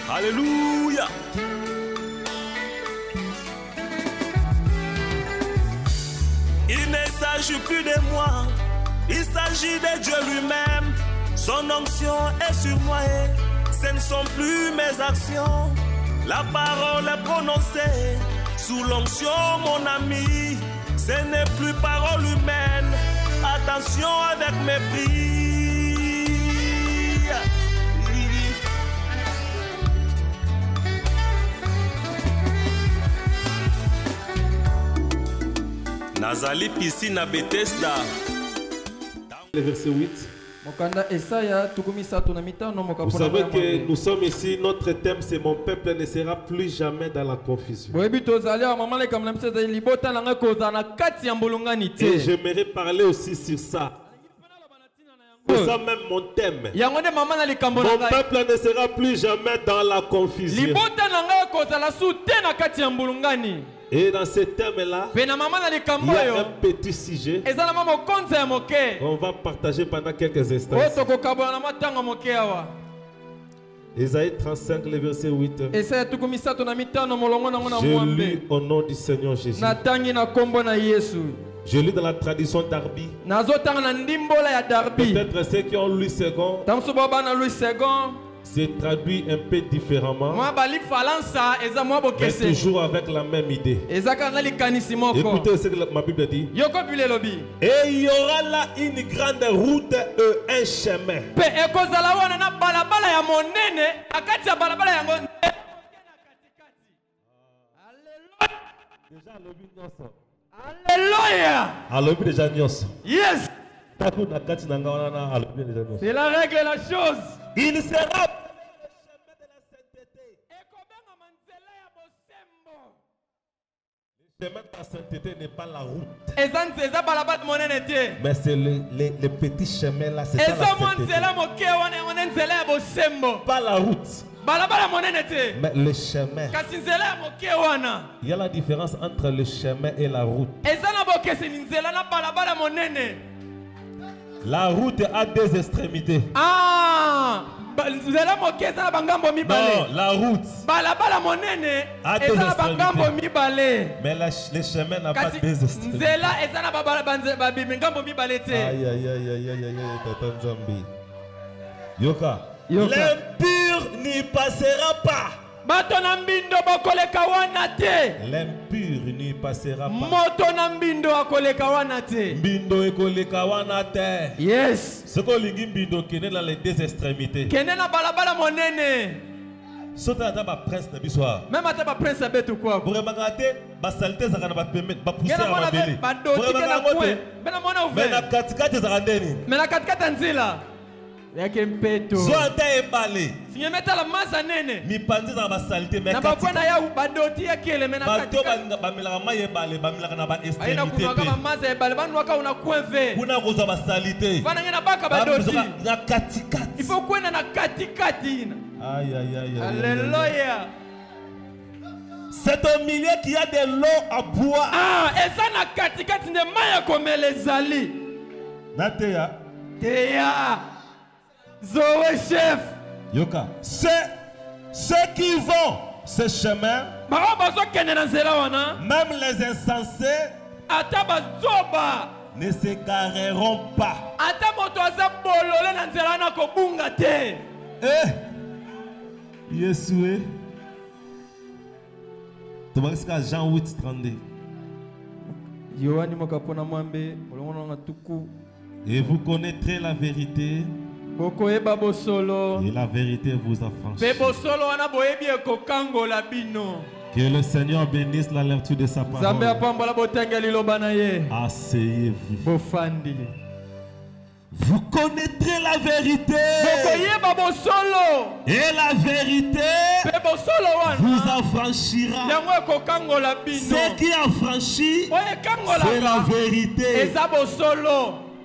Alléluia. Il ne s'agit plus de moi, il s'agit de Dieu lui-même. Son onction est sur moi et ce ne sont plus mes actions. La parole est prononcée sous l'onction, mon ami. Ce n'est plus parole humaine. Attention avec mépris. Nazali piscine à Bethesda. Le verset 8. Vous savez que nous sommes ici, notre thème c'est mon peuple ne sera plus jamais dans la confusion. Et j'aimerais parler aussi sur ça. C'est ça même mon thème. Mon peuple ne sera plus jamais dans la confusion. Et dans ce thème-là, il y a un petit sujet qu'on va partager pendant quelques instants. Isaïe 35, le verset 8. Je lis au nom du Seigneur Jésus. Je lis dans la tradition d'Arbi. Peut-être ceux qui ont lu second, c'est traduit un peu différemment, mais toujours avec la même idée. Écoutez ce que ma Bible dit. Et il y aura là une grande route et un chemin. Alléluia. Yes. C'est la règle et la chose. Il sera le chemin de la sainteté. Le chemin de la sainteté n'est pas la route. Mais c'est le petit chemin là, c'est ça la sainteté. Pas la route. Mais le chemin. Il y a la différence entre le chemin et la route. La route a deux extrémités. Non, la route a deux extrémités. Mais le chemin n'a pas deux extrémités. Aïe, aïe, aïe, aïe, aïe, aïe, Tata Nzambi. Yoka. L'impur n'y passera pas. L'impur n'y passera pas. Mbindo ekoleka wana te. Yes. Ce qu'on lingi mbindo kene dans les deux extrémités. Sota ta ba prince na biswa. Même ata ba prince abetu quoi. Pour remarquer ba saleté za kana ba permettre ba pousser à ma belé. Mais na katikati za ndeni. Mais na katikati nzila. Yake mpeto. Soit emballé. Si meta la maza nene. Mi pandi za ba saleté mais na ba bwana ya badoti yake le mena katikati. Ba milaka maye balé ba milaka na ba extrémité. Aina kunaka ba maza balé ba nwaka una kuenve. Kuna koza ba saleté. Bana ngena baka badoti. Na katikati. Il faut kwenda na katikati. Aïe aïe aïe. Alléluia. C'est au milieu qu'il y a de l'eau à boire. Ah, et ça na katikati ne maya comme les ali. Nateya. Teya. Zoé chef. Yoka. Ceux qui vont ce chemin, même les insensés, ne s'égareront pas. Eh, Yesoué. Tu vois ce que Jean 8, 32. Et vous connaîtrez la vérité. Et la vérité vous affranchit. Que le Seigneur bénisse la lecture de sa parole. Asseyez-vous. Vous connaîtrez la vérité. Et la vérité vous affranchira. Ce qui affranchit, c'est la vérité.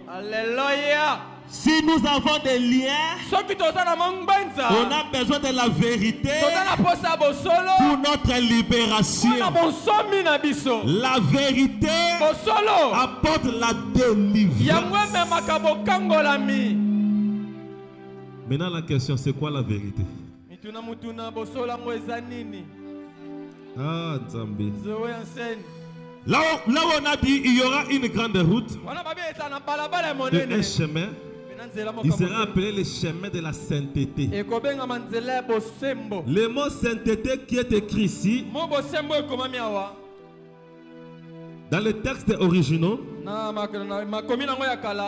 Alléluia. Si nous avons des liens, on a besoin de la vérité pour notre libération. La vérité apporte la délivrance. Maintenant la question, c'est quoi la vérité? Ah, Nzambi. Là où on a dit il y aura une grande route, un chemin, il sera appelé le chemin de la sainteté. Le mot sainteté qui est écrit ici, dans les textes originaux,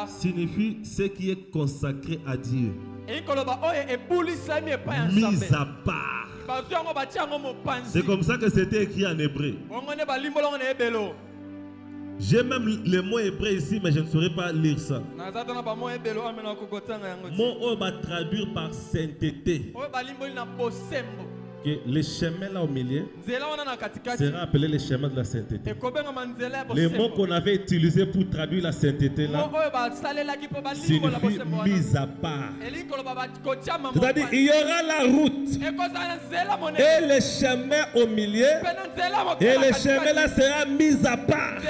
signifie ce qui est consacré à Dieu, mis à part. C'est comme ça que c'était écrit en hébreu. J'ai même les mots hébreux ici, mais je ne saurais pas lire ça. Mot on va traduire par sainteté. Que le chemin là au milieu sera appelé le chemin de la sainteté. Les mots qu'on avait utilisés pour traduire la sainteté là signifie mise à part. C'est-à-dire il y aura la route et le chemin au milieu et le chemin là sera mis à part.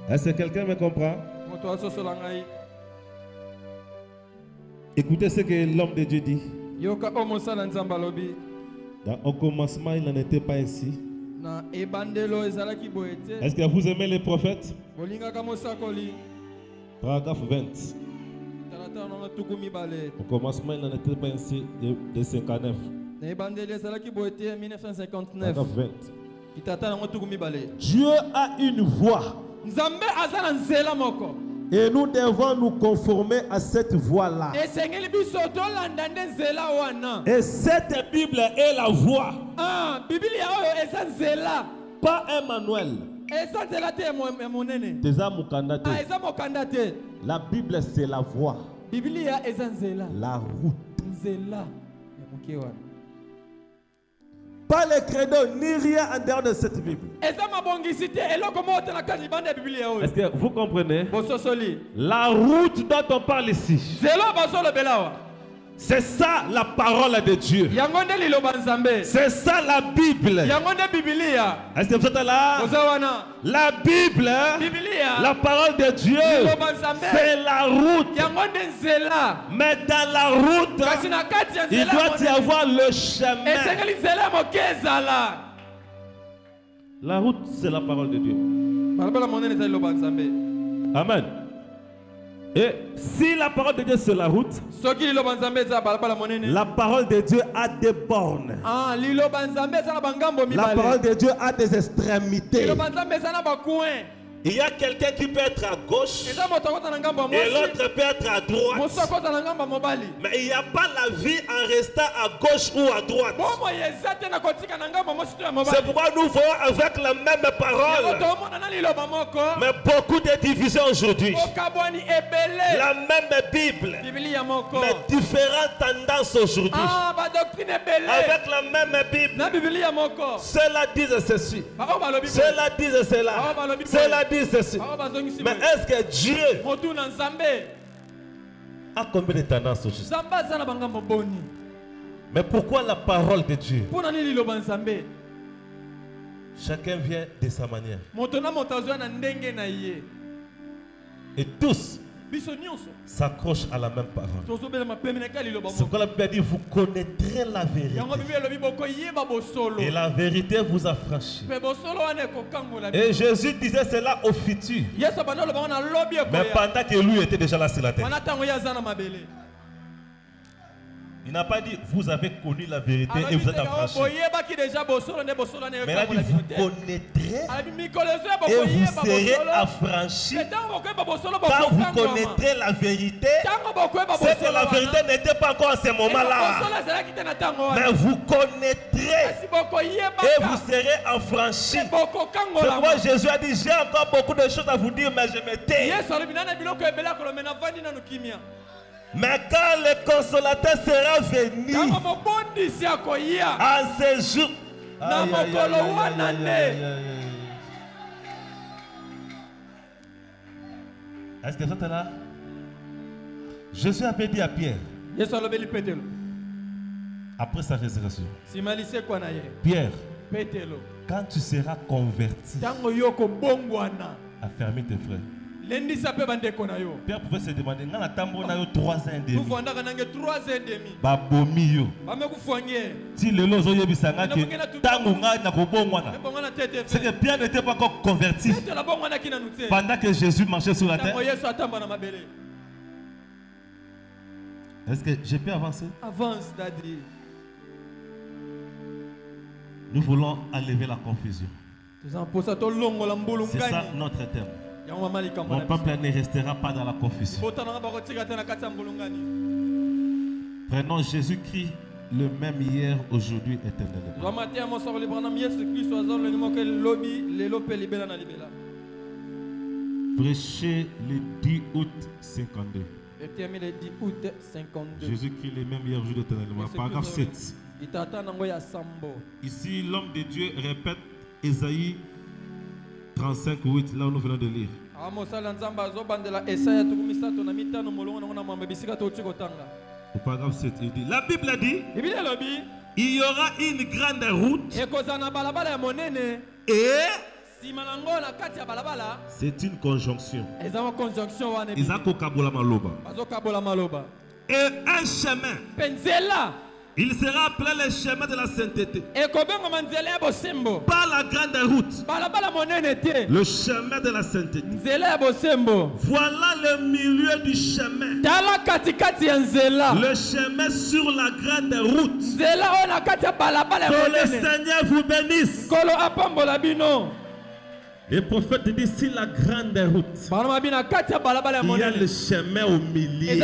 Est-ce que quelqu'un me comprend? Écoutez ce que l'homme de Dieu dit. Au commencement, il n'en était pas ainsi. Est-ce que vous aimez les prophètes? Paragraphe 20. Au commencement, il n'en était pas ainsi de 59. Paragraphe 20. Dieu a une voix. Et nous devons nous conformer à cette voie-là. Et cette Bible est la voie. Pas un manuel. La Bible c'est la voie. La route. Pas le credo, ni rien en dehors de cette Bible. Est-ce que vous comprenez? La route dont on parle ici, c'est ça la parole de Dieu. C'est ça la Bible. Est-ce que vous êtes là? La Bible, la parole de Dieu, c'est la route. Mais dans la route, il doit y avoir le chemin. La route, c'est la parole de Dieu. Amen. Et si la parole de Dieu c'est la route, la parole de Dieu a des bornes. La parole de Dieu a des extrémités. Il y a quelqu'un qui peut être à gauche et l'autre peut être à droite. Mais il n'y a pas la vie en restant à gauche ou à droite. C'est pourquoi nous voyons avec la même parole, mais beaucoup de divisions aujourd'hui. La même Bible, mais différentes tendances aujourd'hui. Avec la même Bible. Cela dit ceci, cela dit cela, cela dit ceci. Mais est-ce que Dieu a combien de tendances aujourd'hui? Mais pourquoi la parole de Dieu? Chacun vient de sa manière. Et tous s'accrochent à la même parole. C'est pourquoi la Bible dit vous connaîtrez la vérité. Et la vérité vous affranchit. Et Jésus disait cela au futur. Mais pendant que lui était déjà là sur la terre. Il n'a pas dit vous avez connu la vérité et vous êtes affranchis. Mais il a dit vous connaîtrez et vous serez affranchis quand vous connaîtrez la vérité. C'est que la vérité n'était pas encore à ce moment-là. Mais vous connaîtrez et vous serez affranchis. C'est pourquoi Jésus a dit j'ai encore beaucoup de choses à vous dire mais je me tais. Mais quand le consolateur sera venu en ce jour, est-ce que vous êtes là? Jésus avait dit à Pierre, après sa résurrection, Pierre, quand tu seras converti, affermis tes frères. Pierre pouvait se demander, on a 3 ans et demi. Babomi yo. Si le lozo yebisanga que tangonga na kobongwana. C'est que Pierre n'était pas encore converti pendant que Jésus marchait sur la terre. Est-ce que je peux avancer? Avance, Daddy. Nous voulons enlever la confusion. C'est ça notre thème. Mon peuple ne restera pas dans la confusion. Prenons Jésus-Christ, le même hier, aujourd'hui, éternellement. Prêcher le 10 août 52. Jésus-Christ, le même hier, aujourd'hui, éternellement. Paragraphe 7. Ici, l'homme de Dieu répète Ésaïe 35, 8, là où nous venons de lire. Au paragraphe 7, il dit, la Bible a dit, il y aura une grande route et c'est une conjonction. Et un chemin. Il sera appelé le chemin de la sainteté. Par la grande route. Le chemin de la sainteté. Voilà le milieu du chemin. Le chemin sur la grande route. Que le Seigneur vous bénisse. Le prophète dit si la grande route, il y a le chemin au milieu.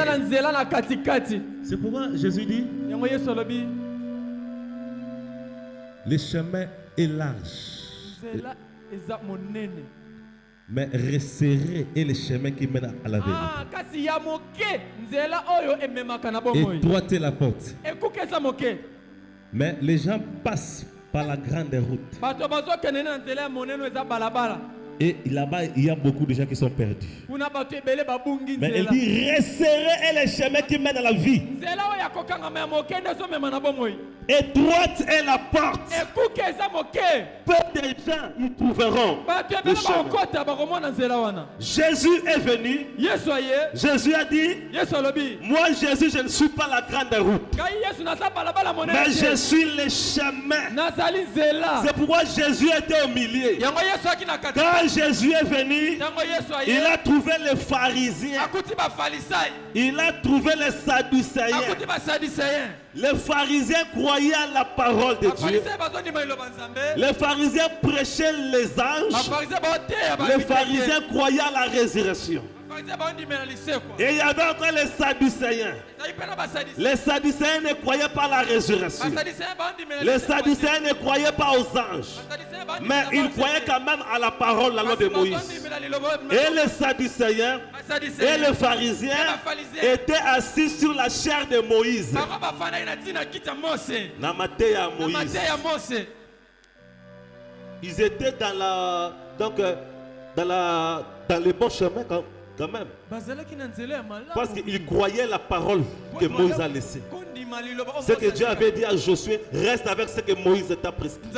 C'est pourquoi Jésus dit le chemin est large, mais resserré est le chemin qui mène à la vérité. Étroite est la porte, mais les gens passent par la grande route. Et là-bas, il y a beaucoup de gens qui sont perdus. Mais il dit resserré est le chemin qui mène à la vie. Étroite est la porte. Peu de gens y trouveront le chemin. Jésus est venu. Jésus a dit, moi Jésus, je ne suis pas la grande route, mais je suis le chemin. C'est pourquoi Jésus était au milieu. Quand Jésus est venu, il a trouvé les pharisiens, il a trouvé les sadducéens. Les pharisiens croyaient à la parole de Dieu. Les pharisiens prêchaient les anges. Les pharisiens croyaient à la résurrection. Et il y avait encore les sadducéens. Les sadducéens ne croyaient pas à la résurrection. Les sadducéens ne croyaient pas aux anges. Mais ils croyaient quand même à la parole, la loi de Moïse. Et les sadducéens et les pharisiens étaient assis sur la chair de Moïse. Ils étaient dans le bon chemin quand même. Parce qu'ils croyaient la parole que Moïse a laissée. Ce que Dieu avait dit à Josué, reste avec ce que Moïse t'a prescrit.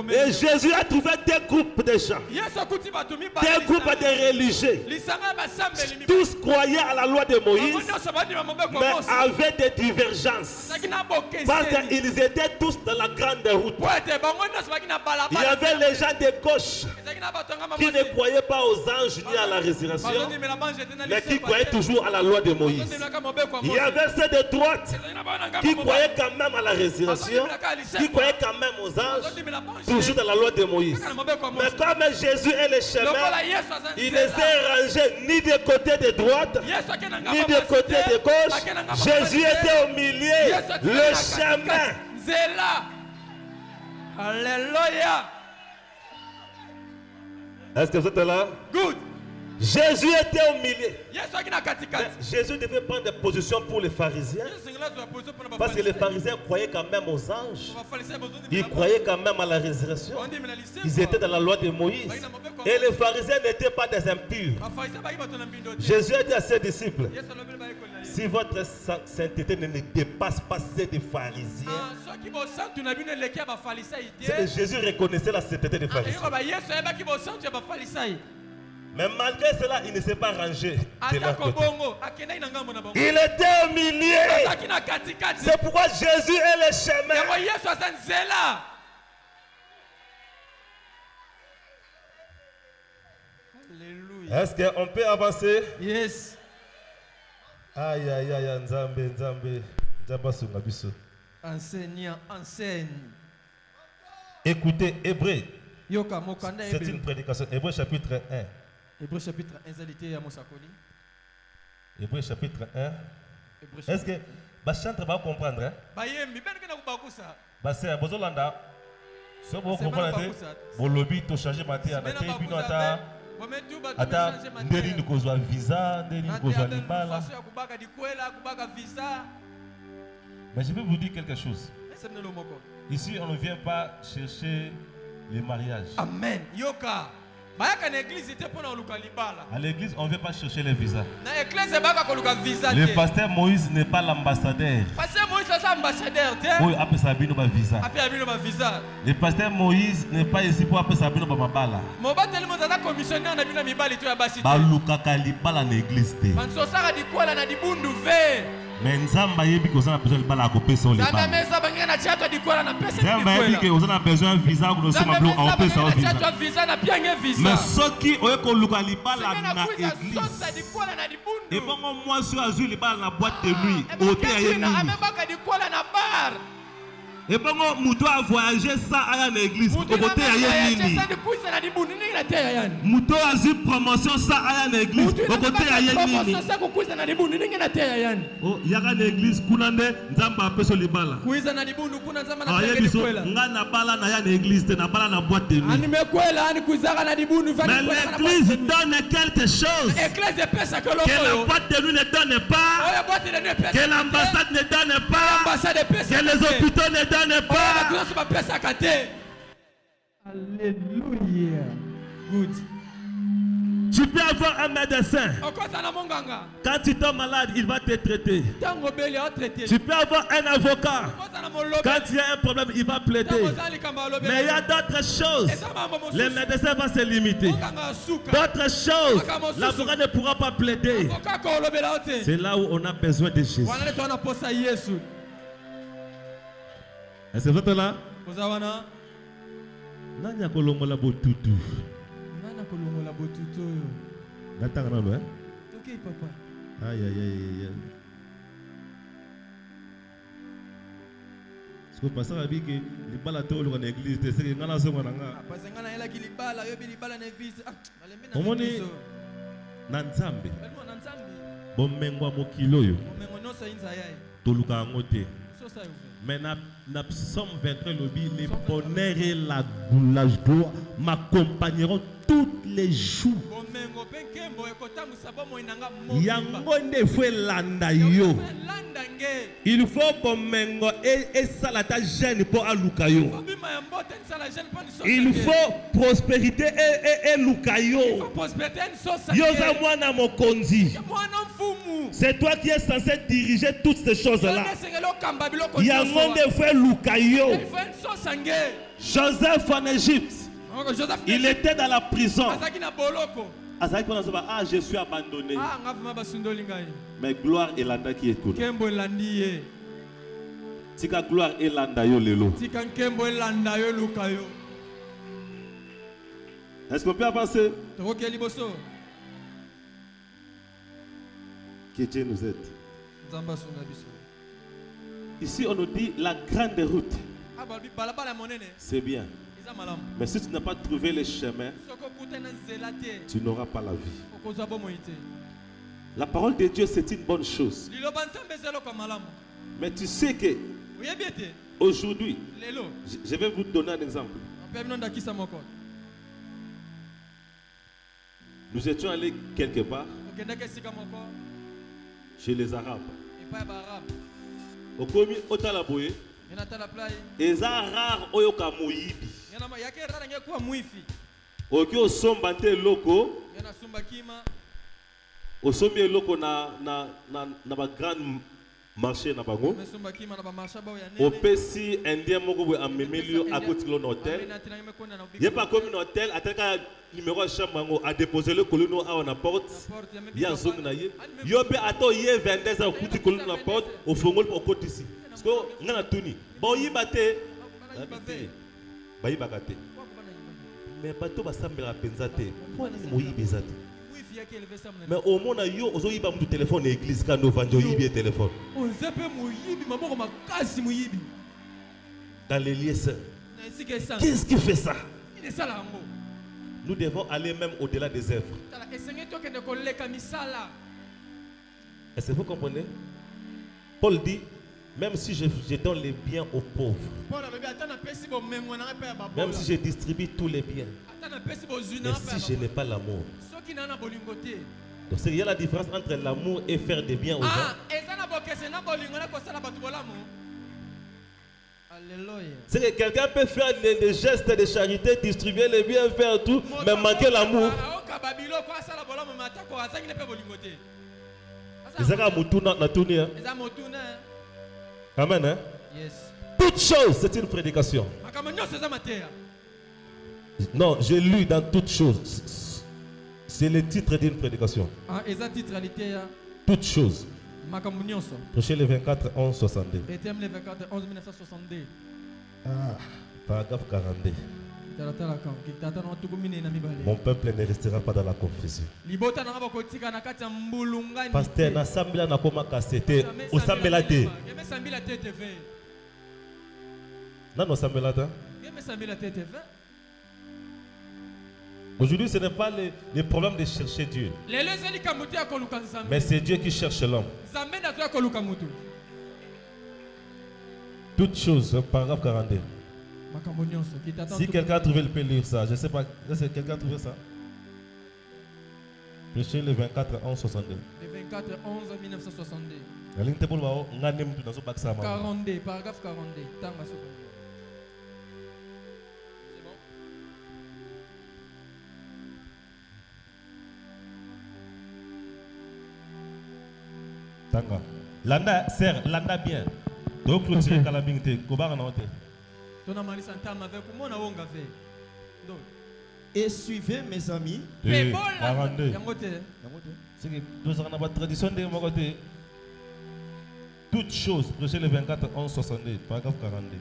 Et Jésus a trouvé des groupes de gens, des groupes de religieux. Tous croyaient à la loi de Moïse, mais avaient des divergences. Parce qu'ils étaient tous dans la grande route. Il y avait les gens de gauche qui ne croyaient pas aux anges ni à la résurrection, mais qui croyaient toujours à la loi de Moïse. Il y avait ceux de droite qui croyaient quand même à la résurrection, qui croyaient quand même aux anges, toujours dans la loi de Moïse. Mais comme Jésus est le chemin, il ne s'est rangé ni du côté de droite, ni du côté de gauche. Jésus était au milieu, le chemin. Alléluia. Est-ce que vous êtes là? Good. Jésus était au milieu. Jésus devait prendre des positions pour les pharisiens. Parce que les pharisiens croyaient quand même aux anges. Ils croyaient quand même à la résurrection. Ils étaient dans la loi de Moïse. Et les pharisiens n'étaient pas des impurs. Jésus a dit à ses disciples, si votre sainteté ne dépasse pas celle des pharisiens. C'est que Jésus reconnaissait la sainteté des pharisiens. Mais malgré cela, il ne s'est pas rangé de leur côté. Il était au milieu. C'est pourquoi Jésus est le chemin. Est-ce qu'on peut avancer? Yes. Aïe, aïe, aïe, Nzambe, Nzambe. Enseignant, enseigne. Écoutez, Hébreu. C'est une prédication. Hébreu chapitre 1. Hébreu chapitre 1. Hébreu chapitre 1. Est-ce que Bachantre va comprendre? C'est Bozolanda. Si vous comprenez, vous lobby to changer matière. Ata ndeli nikozwa visa, ndeli nikozwa libala. Mais je vais vous dire quelque chose. Ici, on ne vient pas chercher les mariages. Amen. Yoka. À l'église, on ne vient pas chercher les visas. Le pasteur Moïse n'est pas l'ambassadeur. Le pasteur Moïse n'est pas ici pour appeler Sabino Bamabala. Balukaka libala na église. Mais Nzamba yebi ko zana besoin libala ko pesa le bala. Nzamba yebi ko zana besoin visa ko so mablo on pesa o visa. Mais ceux qui ont ko luka libala na église. Et bon moi sur azul libala na boîte de nuit, hôtel ya nini. Et bon muto a voyagé ça à l'église, côté ya nini. Muto a eu promotion ça à l'église, côté ya nini. Oh, yaka l'église kunande nzamba peso libala. Kuiza na dibundu kuna nzamba na tege kwela. Ngana bala na ya l'église, na bala na boîte de nuit. Animekwela ani kuizaka na dibundu fani. Mais l'église donne quelque chose. Église pesa que la boîte de nuit ne donne pas. Que l'ambassade ne donne pas. Que les hôpitaux ne donnent pas. Alléluia. Good. Tu peux avoir un médecin. Quand tu tombes malade, il va te traiter. Tu peux avoir un avocat. Quand il y a un problème, il va plaider. Mais il y a d'autres choses. Les médecins vont se limiter. D'autres choses, l'avocat ne pourra pas plaider. C'est là où on a besoin de Jésus. Est-ce que vous êtes là? Nanya kolongola botutu. Kolongola botutu. Natanga nalo hein? OK papa. Aïe aïe aïe. Ce que pasteur a dit que libala to lo na église te c'est ngana so ngana. Parce ngana ela ki libala yo bi libala na église. Omoni na Nzambe. Bomengo mokilo yo. Bomengo no sa inza yai. Toluka ngote. So sa yo. Mais na Psaume 23 le bonheur et la joie m'accompagneront tous les jours. Yango nde fwe landa yo. Il faut bomengo et salata jeune pour aluka yo. Il faut prospérité et luka yo. Yoza mwana mokonzi. C'est toi qui es censé diriger toutes ces choses-là. Yango nde fwe luka yo. Joseph en Égypte. Il était dans la prison. Ah, je suis abandonné. Mais gloire et landa qui écoute. Tika gloire et landa yo lelo. Est-ce qu'on peut avancer? Que Dieu nous aide. Ici, on nous dit la grande route. C'est bien. Mais si tu n'as pas trouvé le chemin, tu n'auras pas la vie. La parole de Dieu, c'est une bonne chose. Mais tu sais que aujourd'hui, je vais vous donner un exemple. Nous étions allés quelque part chez les Arabes. Au commis Otalaboye, et ça rare oyoka moyibi. Oki osombante loko. Osombi loko na ba grande marché na bango au PC indien moko boy amemeli à côté de l'hôtel il pas comme un hôtel ataka numéro de chambre bango a déposé le colono à la porte ya zone na ye yo pe ato ye 22 ans kuti colono na porte au fongol pour côté ici parce que ngana tuni bon yibate ba yibakate mais bato basambela penzate pour ni moyibezate. Mais au moins, yo ozo yiba mu téléphone l'église quand nous vendons yibi téléphone. Dans les lieux saints. Qu'est-ce qui fait ça? Nous devons aller même au-delà des œuvres. Est-ce que vous comprenez? Paul dit, même si je donne les biens aux pauvres, même si je distribue tous les biens, mais si je n'ai pas l'amour. Donc il y a la différence entre l'amour et faire des biens aux gens. C'est que quelqu'un peut faire des gestes de charité, distribuer les biens, faire tout, mais manquer l'amour. Amen. Hein? Toute chose, c'est une prédication. Non, j'ai lu dans toute chose. C'est le titre d'une prédication. Toute chose. Prêchez le 24, 11, 62. Paragraphe 42. Mon peuple ne restera pas dans la confusion. Pasteur, Nasambila n'a pas cassé. Au Sambelate. Non, non, Sambelate. Aujourd'hui, ce n'est pas le problème de chercher Dieu. Mais c'est Dieu qui cherche l'homme. Toute chose, paragraphe 42. Si quelqu'un a trouvé, il peut lire ça. Je ne sais pas. Est-ce que quelqu'un a trouvé ça? Prêchez le 24, 11, 62. Le 24, 11, 1962. 42, paragraphe 42. Landa, sert, landa bien. Donc, clôturer Kalabingte, Kobara Naote. Et suivez mes amis. C'est que nous avons la tradition de mon côté. Toutes choses, prêchez le 24, 11, 62, paragraphe 42.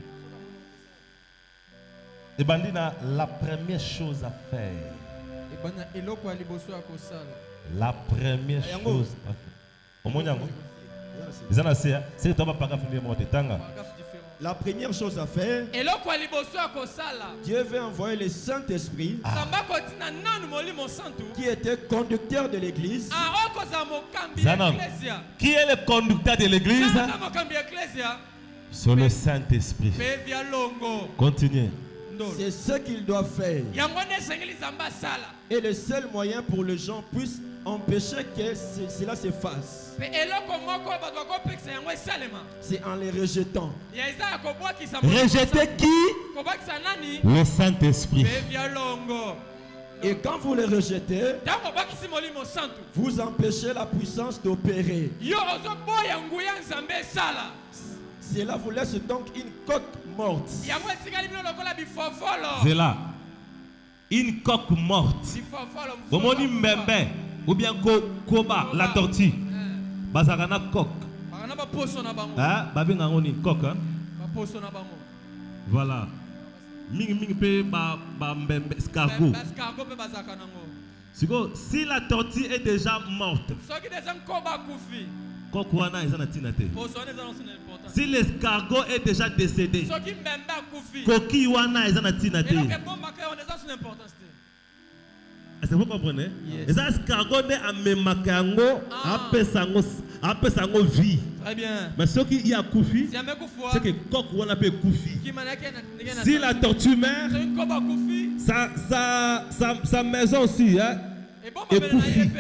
Et bandina, la première chose à faire. La première chose à faire. La première chose à faire, Dieu veut envoyer le Saint-Esprit qui était conducteur de l'église. Qui est le conducteur de l'église? C'est le Saint-Esprit. Continuez. C'est ce qu'il doit faire. Et le seul moyen pour les gens puissent empêcher que cela se fasse, c'est en les rejetant. Rejeter qui? Le Saint-Esprit. Et quand vous les rejetez, vous empêchez la puissance d'opérer. Cela vous laisse donc une coque morte. C'est là. Une coque morte. Ou bien koba, la tortue. Bazarana coque. Ah, babingangoni coque. Voilà. Ming pe ba escargot. Si la tortue est déjà morte, si l'escargot est déjà décédé, coquille wana est est-ce que vous comprenez? Les escargots ne makango après sango vie. Très bien. Mais ce qui y a koufi, c'est que coq on appelle koufi. Si la tortue meurt, sa maison aussi est koufi.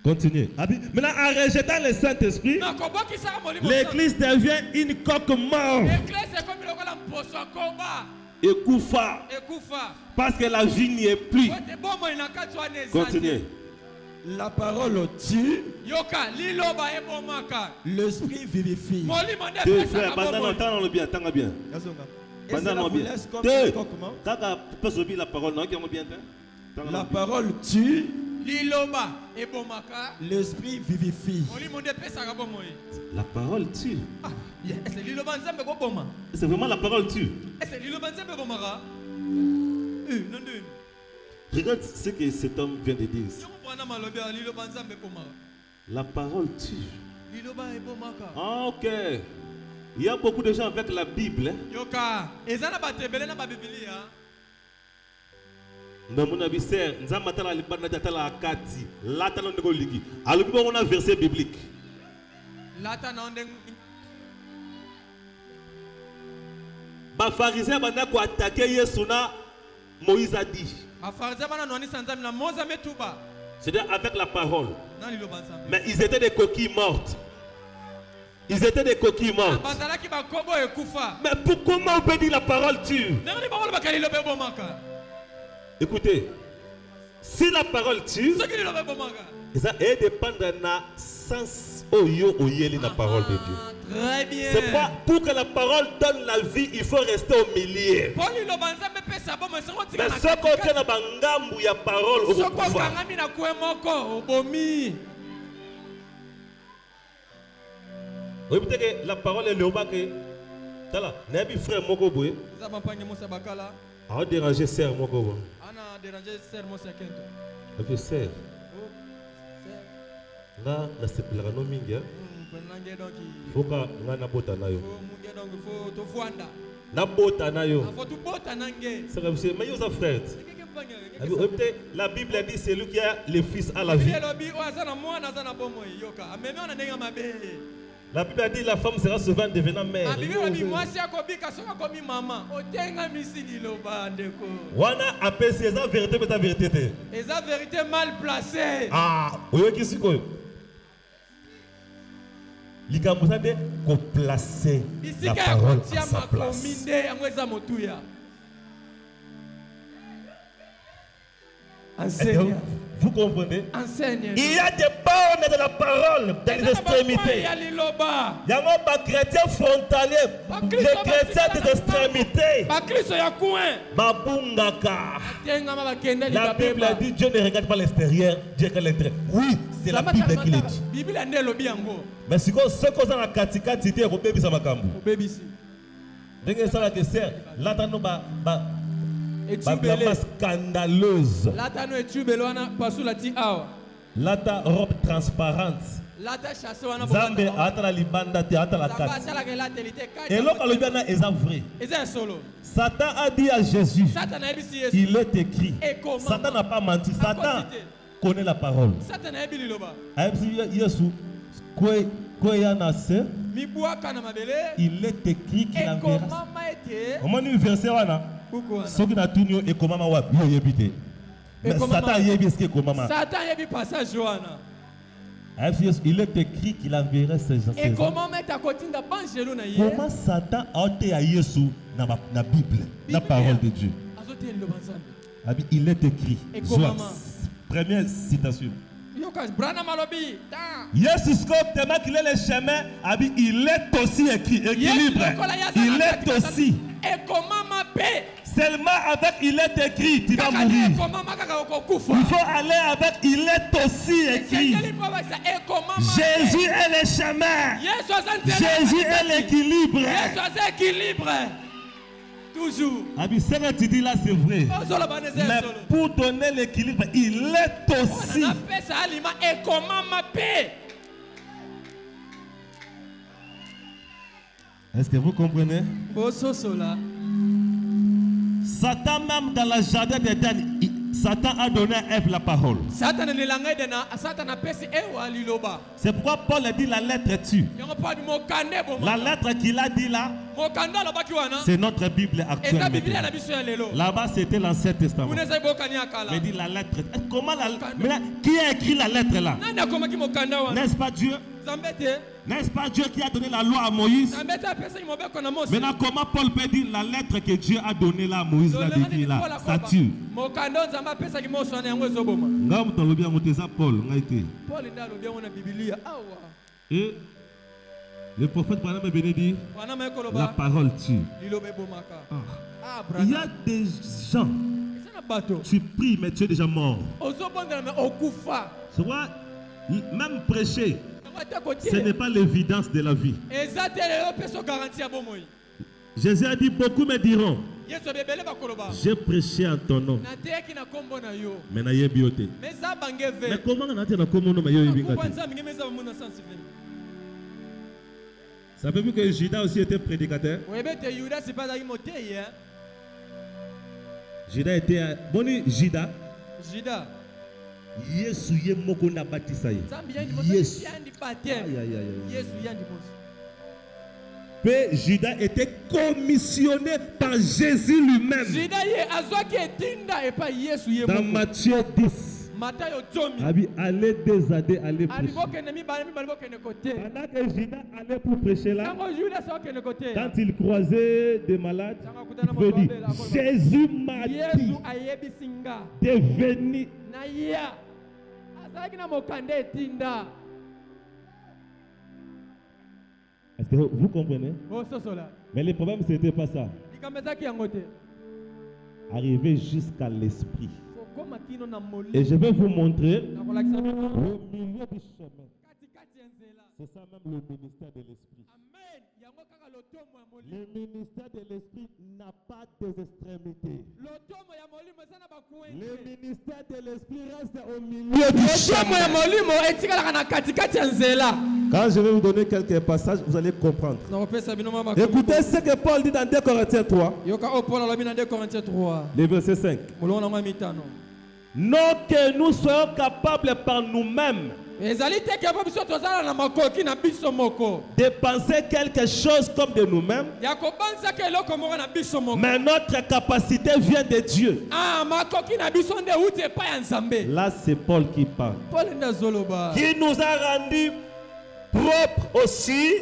Continuez. Maintenant, en rejetant le Saint-Esprit, l'église devient une coque morte. Et koufa. Parce que la vie n'y est plus. Continuez. La parole tue. L'esprit vivifie. Deux frères, pendant le bien, tant bien. Pendant bien. La parole, non, qui bien. La parole tue. L'esprit vivifie. La parole tue. C'est vraiment la parole tue. Regarde ce que cet homme vient de dire. La parole tue. Ah, ok. Il y a beaucoup de gens avec la Bible. Mais mon avis, c'est nous avons un verset biblique. Les pharisiens ont attaqué Yesuna, Moïse a dit. C'est-à-dire avec la parole. Mais ils étaient des coquilles mortes. Ils étaient des coquilles mortes. Mais comment on peut dire la parole tue? Écoutez, si la parole tue, ça dépend de la sens de la parole de Dieu. Très bien. C'est pas pour que la parole donne la vie, il faut rester au milieu. Mais ce côté na bangambu ya parole au pouvoir. Oui, peut-être que la parole est le bas que tala, n'abi frère moko boy. A déranger sœur moko. Ana déranger sœur mosa kento. Avec sœur. Na sepelaka no mingi. Foka ngana bota na yo. Na bota na yo. C'est comme si mais yo frère. La Bible dit c'est lui qui a le fils à la vie. La Bible dit la femme sera souvent devenant mère. Wana appelle c'est la vérité mais ta vérité. C'est la vérité mal placée. Ah, oui qui c'est quoi? Likambusa de ko placer la parole à sa place. Enseigne. Vous comprenez? Enseigne. Il y a des bornes de la parole dans les extrémités. Il y a des chrétiens frontaliers, des chrétiens des extrémités. Babungaka. La Bible dit Dieu ne regarde pas l'extérieur, Dieu regarde l'intérieur. Oui, c'est la Bible qui le dit. Mais si vous ce qu'on a la katika titi au bébé ça makambu. Dès ça la question, là nous ba scandaleuse. Lata robe transparente. Zambe atala libanda te atala kat. Et l'autre le bien est vrai. Satan a dit à Jésus, il est écrit. Satan n'a pas menti. Satan connaît la parole. Il est écrit qu'il enverra. Comment nous verset ce qui n'a tout et comment ma wap yébité. Mais Satan yébi ce que comment ma. Satan yébi passage Johanna. Il est écrit qu'il enverrait ses gens. Et comment mettre à côté de banjelo na yé? Comment Satan a été à Yesu na Bible, la parole de Dieu. Il est écrit. Première citation. Yesu Scott tellement qu'il est le chemin, il est aussi écrit, équilibre. Il est aussi. Et comment ma paix? Seulement avec il est écrit, tu vas mourir. Il faut aller avec il est aussi écrit. Jésus est le chemin. Jésus est l'équilibre. Toujours. Ce que tu dis là, c'est vrai. Mais pour donner l'équilibre, il est aussi. Et comment ma paix? Est-ce que vous comprenez? Satan même dans le jardin d'Éden, Satan a donné à Ève la parole. C'est pourquoi Paul a dit la lettre tue. La lettre qu'il a dit là, C'est notre Bible actuelle. Là-bas, c'était l'Ancien Testament. Mais dit la lettre. Comment qui a écrit la lettre là? N'est-ce pas Dieu? N'est-ce pas Dieu qui a donné la loi à Moïse? Maintenant, comment Paul peut dire la lettre que Dieu a donnée là à Moïse là, ça tue? Et le prophète Branham dit la parole tue. Il y a des gens, tu pries mais tu es déjà mort. Même prêcher, ce n'est pas l'évidence de la vie. Jésus a dit, beaucoup me diront, j'ai prêché en ton nom. Mais n'a bioté. Mais comment on a dit ça veut dire que Judas aussi était prédicateur. Judas était boni Judas. Yesu ye moko na batisa ye. Yesu. Mais Judas était commissionné par Jésus lui-même. Dans Matthieu 10. Allez désader, allez prêcher. Pendant que Judas allait pour prêcher là, quand il croisait des malades, il veut dire, Jésus m'a dit de venir. Est-ce que vous comprenez? Mais le problème, ce n'était pas ça. Arriver jusqu'à l'esprit. Et je vais vous montrer le milieu du chemin. C'est ça même le ministère de l'esprit. Le ministère de l'esprit n'a pas d'extrémité. Le ministère de l'esprit reste au milieu du chemin. Quand je vais vous donner quelques passages, vous allez comprendre. Écoutez ce que Paul dit dans 2 Corinthiens 3. Le verset 5. Non que nous soyons capables par nous-mêmes de penser quelque chose comme de nous-mêmes, mais notre capacité vient de Dieu. Là c'est Paul qui parle, qui nous a rendus propres aussi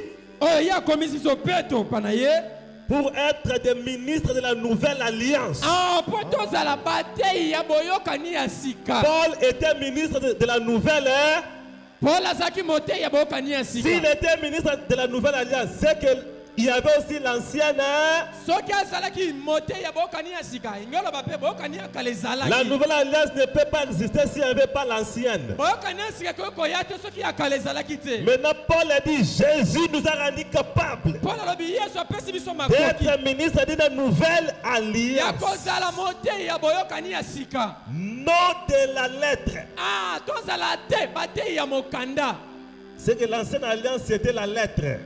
pour être des ministres de la nouvelle alliance. Paul était ministre de la nouvelle. S'il était ministre de la nouvelle alliance, c'est qu'il y avait aussi l'ancienne. La nouvelle alliance ne peut pas exister s'il n'y avait pas l'ancienne. Maintenant, Paul a dit, Jésus nous a rendus capables d'être ministre d'une nouvelle alliance. Non de la lettre. C'est que l'ancienne alliance c'était la lettre.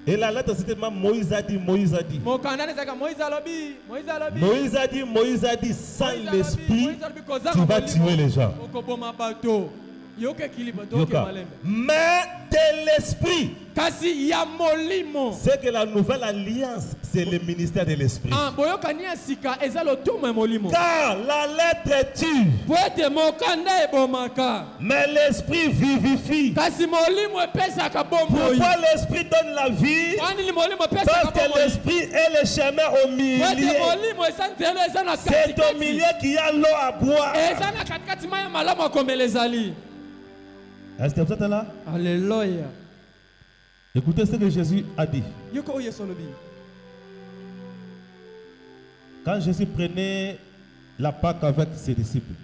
Et la lettre c'était Moïse a dit, Moïse a dit. Moïse a dit, Moïse a dit, sans l'esprit, tu vas tuer les gens. Mais de l'esprit, c'est que la nouvelle alliance, c'est le ministère de l'esprit. Car la lettre tue, mais l'esprit vivifie. Pourquoi l'esprit donne la vie? Parce que l'esprit est le chemin au milieu. C'est au milieu qu'il y a l'eau à boire. Est-ce que vous êtes là? Alléluia. Écoutez ce que Jésus a dit. Quand Jésus prenait la Pâque avec ses disciples,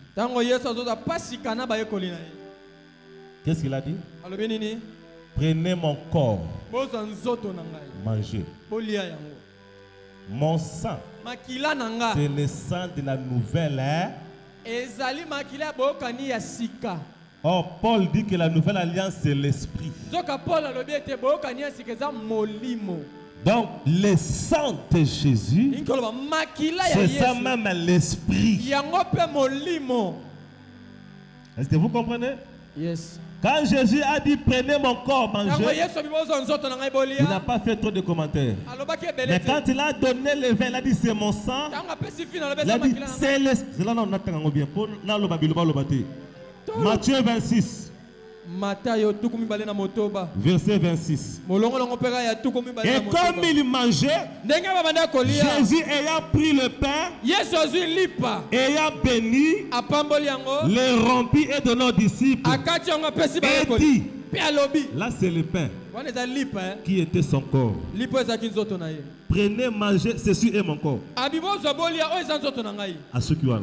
qu'est-ce qu'il a dit? Prenez mon corps, mangez. Mon sang, c'est le sang de la nouvelle. Or, Paul dit que la nouvelle alliance, c'est l'esprit. Donc, le sang de Jésus, c'est ça même l'esprit. Est-ce que vous comprenez? Yes. Quand Jésus a dit prenez mon corps, mangez, il n'a pas fait trop de commentaires. Mais quand il a donné le vin, il a dit c'est mon sang. Il a dit c'est le... Matthieu 26. Verset 26. Et comme il mangeait, Jésus ayant pris le pain, ayant béni, le rompit et donné aux disciples, et dit, là c'est le pain qui était son corps. Prenez, mangez, ceci est mon corps. À ceux qui sont là.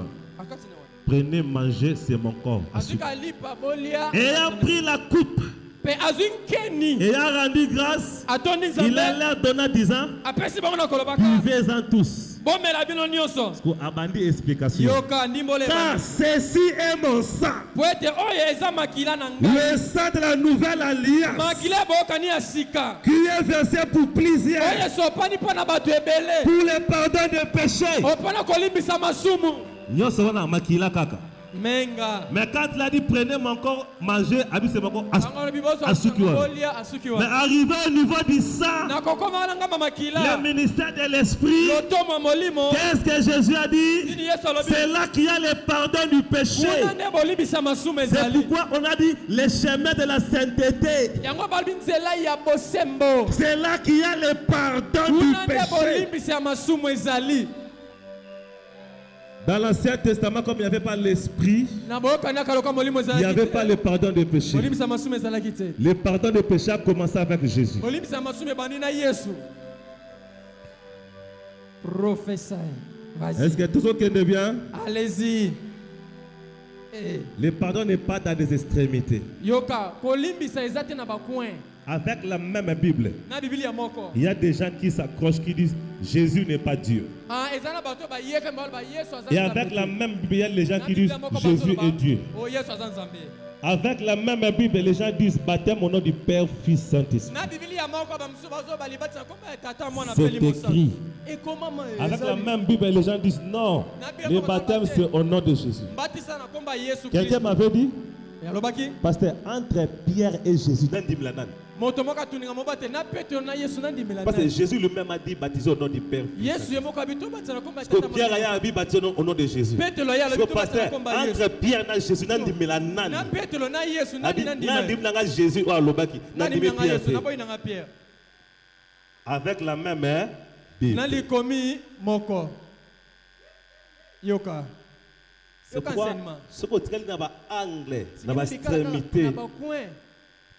Prenez, mangez, c'est mon corps. Ayant pris la coupe, ayant rendu grâce, il a l'air donné disant, buvez-en tous. Explication. Car ceci est mon sang, le sang de la nouvelle alliance, qui est versé pour plusieurs, pour le pardon des péchés. Mais quand il a dit prenez mon corps, mangez, habitez mon corps, mais arrivé au niveau du sang, le ministère de l'esprit, qu'est-ce que Jésus a dit? C'est là qu'il y a le pardon du péché. C'est pourquoi on a dit le chemin de la sainteté. C'est là qu'il y a le pardon du péché. Dans l'Ancien Testament, comme il n'y avait pas l'esprit, il n'y avait pas le pardon des péchés. Le pardon des péchés a commencé avec Jésus. Est-ce que tout ce qui est bien? Allez-y. Le pardon n'est pas dans des extrémités. Avec la même Bible, il y a des gens qui s'accrochent, qui disent Jésus n'est pas Dieu. Et avec la même Bible, il y a les gens qui disent Jésus est Dieu. Avec la même Bible, les gens disent baptême au nom du Père, Fils, Saint-Esprit. C'est écrit. Avec la même Bible, les gens disent non, le baptême c'est au nom de Jésus. Quelqu'un m'avait dit, pasteur, entre Pierre et Jésus, parce que Jésus lui-même a dit baptiser au nom du Père. Parce que Pierre a dit baptiser au nom de Jésus. Parce que pasteur, entre Pierre et Jésus, n'a dit Jésus ou Alobaki, n'a dit Pierre. Avec la même Bible. C'est pourquoi ce que tu as anglais, dans l'extrémité,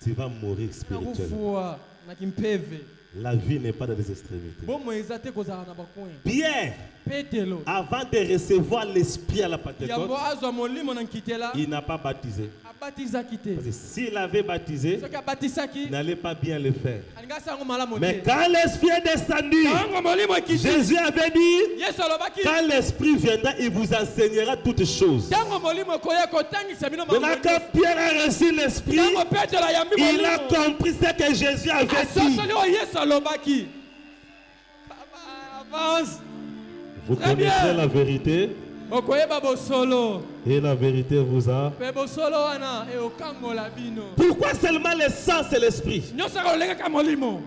tu vas mourir spirituellement. La vie n'est pas dans les extrémités. Pierre, avant de recevoir l'esprit à la Pentecôte, il n'a pas baptisé. Parce que s'il avait baptisé, il n'allait pas bien le faire. Mais quand l'esprit est descendu, Jésus avait dit, quand l'esprit viendra, il vous enseignera toutes choses. Maintenant, quand Pierre a reçu l'esprit, il a compris ce que Jésus avait dit. Vous connaissez la vérité et la vérité vous a. Pourquoi seulement le sang c'est l'esprit?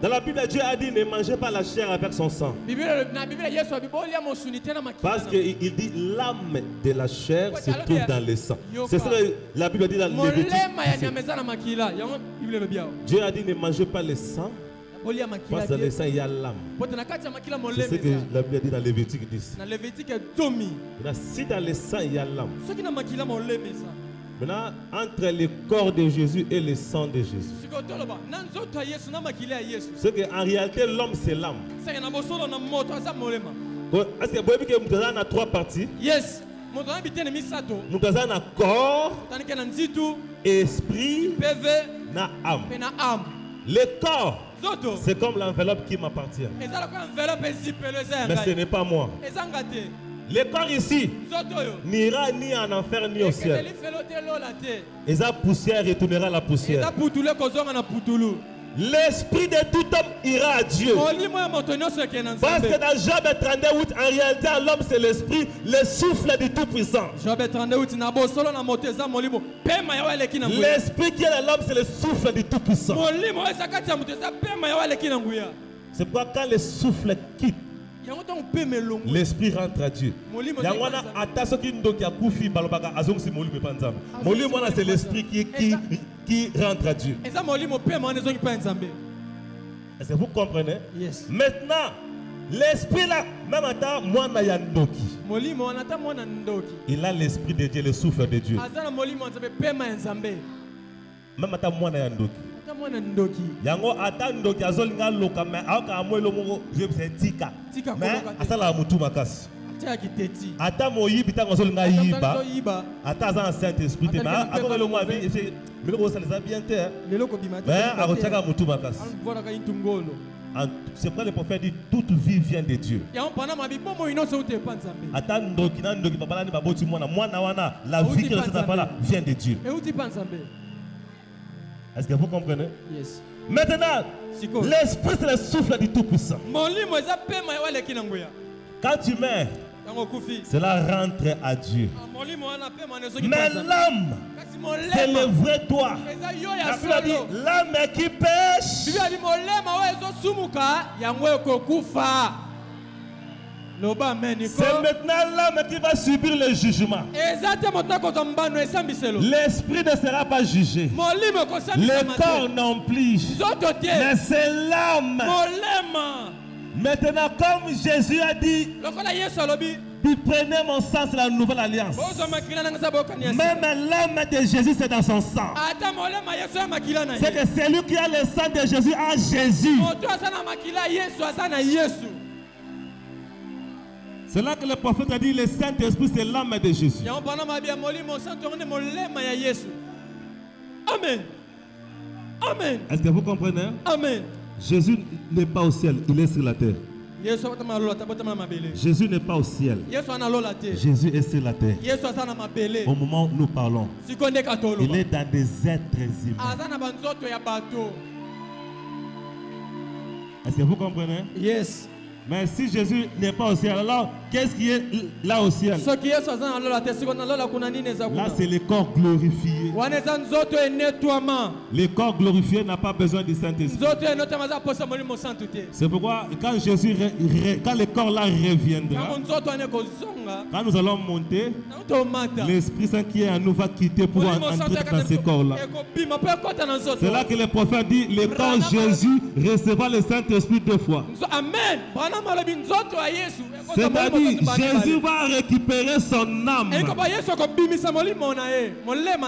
Dans la Bible, Dieu a dit ne mangez pas la chair avec son sang. Parce qu'il dit l'âme de la chair se trouve dans le sang. C'est ça que la Bible dit dans Lévitique. Dieu a dit ne mangez pas le sang. Parce que dans le sang il y a l'âme. C'est ce que la Bible dit dans Lévitique 10. Si dans le sang il y a l'âme. Maintenant, entre le corps de Jésus et le sang de Jésus, c'est qu'en réalité l'homme c'est l'âme. Est-ce que vous voyez que nous avons trois parties? Yes. Nous avons un corps, esprit, âme. Le corps, c'est comme l'enveloppe qui m'appartient. Mais ce n'est pas moi. Le corps ici n'ira ni en enfer ni au ciel. Et sa poussière retournera à la poussière. l'esprit de tout homme ira à Dieu. Parce que dans Job 38, en réalité, l'homme c'est l'esprit, le souffle du Tout-Puissant. L'esprit qui est dans l'homme c'est le souffle du Tout-Puissant. C'est pourquoi quand le souffle quitte, l'esprit rentre à Dieu. C'est l'esprit qui rentre à Dieu. Est-ce que vous comprenez? Yes. Maintenant, l'esprit là, même à ta mwana yandoki. Il a l'esprit de Dieu, le souffle de Dieu. Même à ta mwana yandoki. Yango atandoki azolinga loka mais aka amwelo mongo je c'est tika. Mais asala mutu makasi. Ata moyibi tango azolinga yiba. Ata azan Saint-Esprit mais akoko lo mwa bi c'est mais le ça les a bien terre. Mais akotaka mutu makasi. C'est pourquoi le prophète dit toute vie vient de Dieu. Atandoki nandoki babala ni baboti mwana wana la vie qui reste là vient de Dieu. Est-ce que vous comprenez? Yes. Maintenant, l'esprit c'est le souffle du Tout-Puissant. Quand tu meurs, cela rentre à Dieu. Mais l'âme, c'est le vrai toi. L'âme qui pêche. C'est maintenant l'âme qui va subir le jugement. L'esprit ne sera pas jugé. Le corps non plus. Mais c'est l'âme. Maintenant, comme Jésus a dit, puis prenez mon sang, c'est la nouvelle alliance. Même l'âme de Jésus, c'est dans son sang. C'est que celui qui a le sang de Jésus a Jésus. C'est là que le prophète a dit le Saint-Esprit c'est l'âme de Jésus. Amen. Amen. Est-ce que vous comprenez? Amen. Jésus n'est pas au ciel, il est sur la terre. Jésus n'est pas au ciel. Jésus est sur la terre. Au moment où nous parlons, il est dans des êtres humains. Est-ce que vous comprenez? Yes. Mais si Jésus n'est pas au ciel, alors qu'est-ce qui est là au ciel? Là, c'est le corps glorifié. Le corps glorifié n'a pas besoin du Saint-Esprit. C'est pourquoi quand quand le corps là reviendra, quand nous allons monter, l'Esprit Saint qui est en nous va quitter pour entrer dans ce corps-là. C'est là que le prophète dit, le corps Jésus recevra le Saint-Esprit 2 fois. Amen. C'est-à-dire, Jésus va récupérer son âme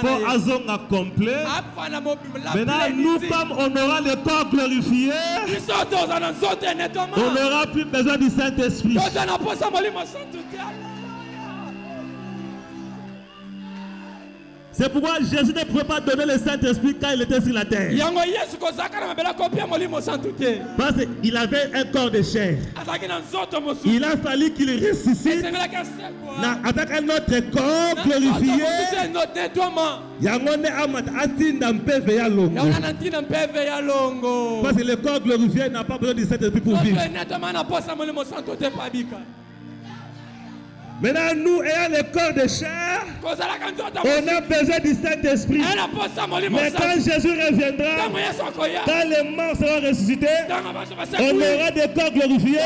pour Azonga complet. Maintenant, nous, comme on aura le corps glorifié, on n'aura plus besoin du Saint-Esprit. C'est pourquoi Jésus ne pouvait pas donner le Saint-Esprit quand il était sur la terre. Parce qu'il avait un corps de chair. Il a fallu qu'il ressuscite avec un autre corps glorifié. Parce que le corps glorifié n'a pas besoin du Saint-Esprit pour vivre. Maintenant, nous ayant le corps de chair, on a besoin du Saint-Esprit. Mais quand Jésus reviendra, quand les morts seront ressuscités, on aura des corps glorifiés.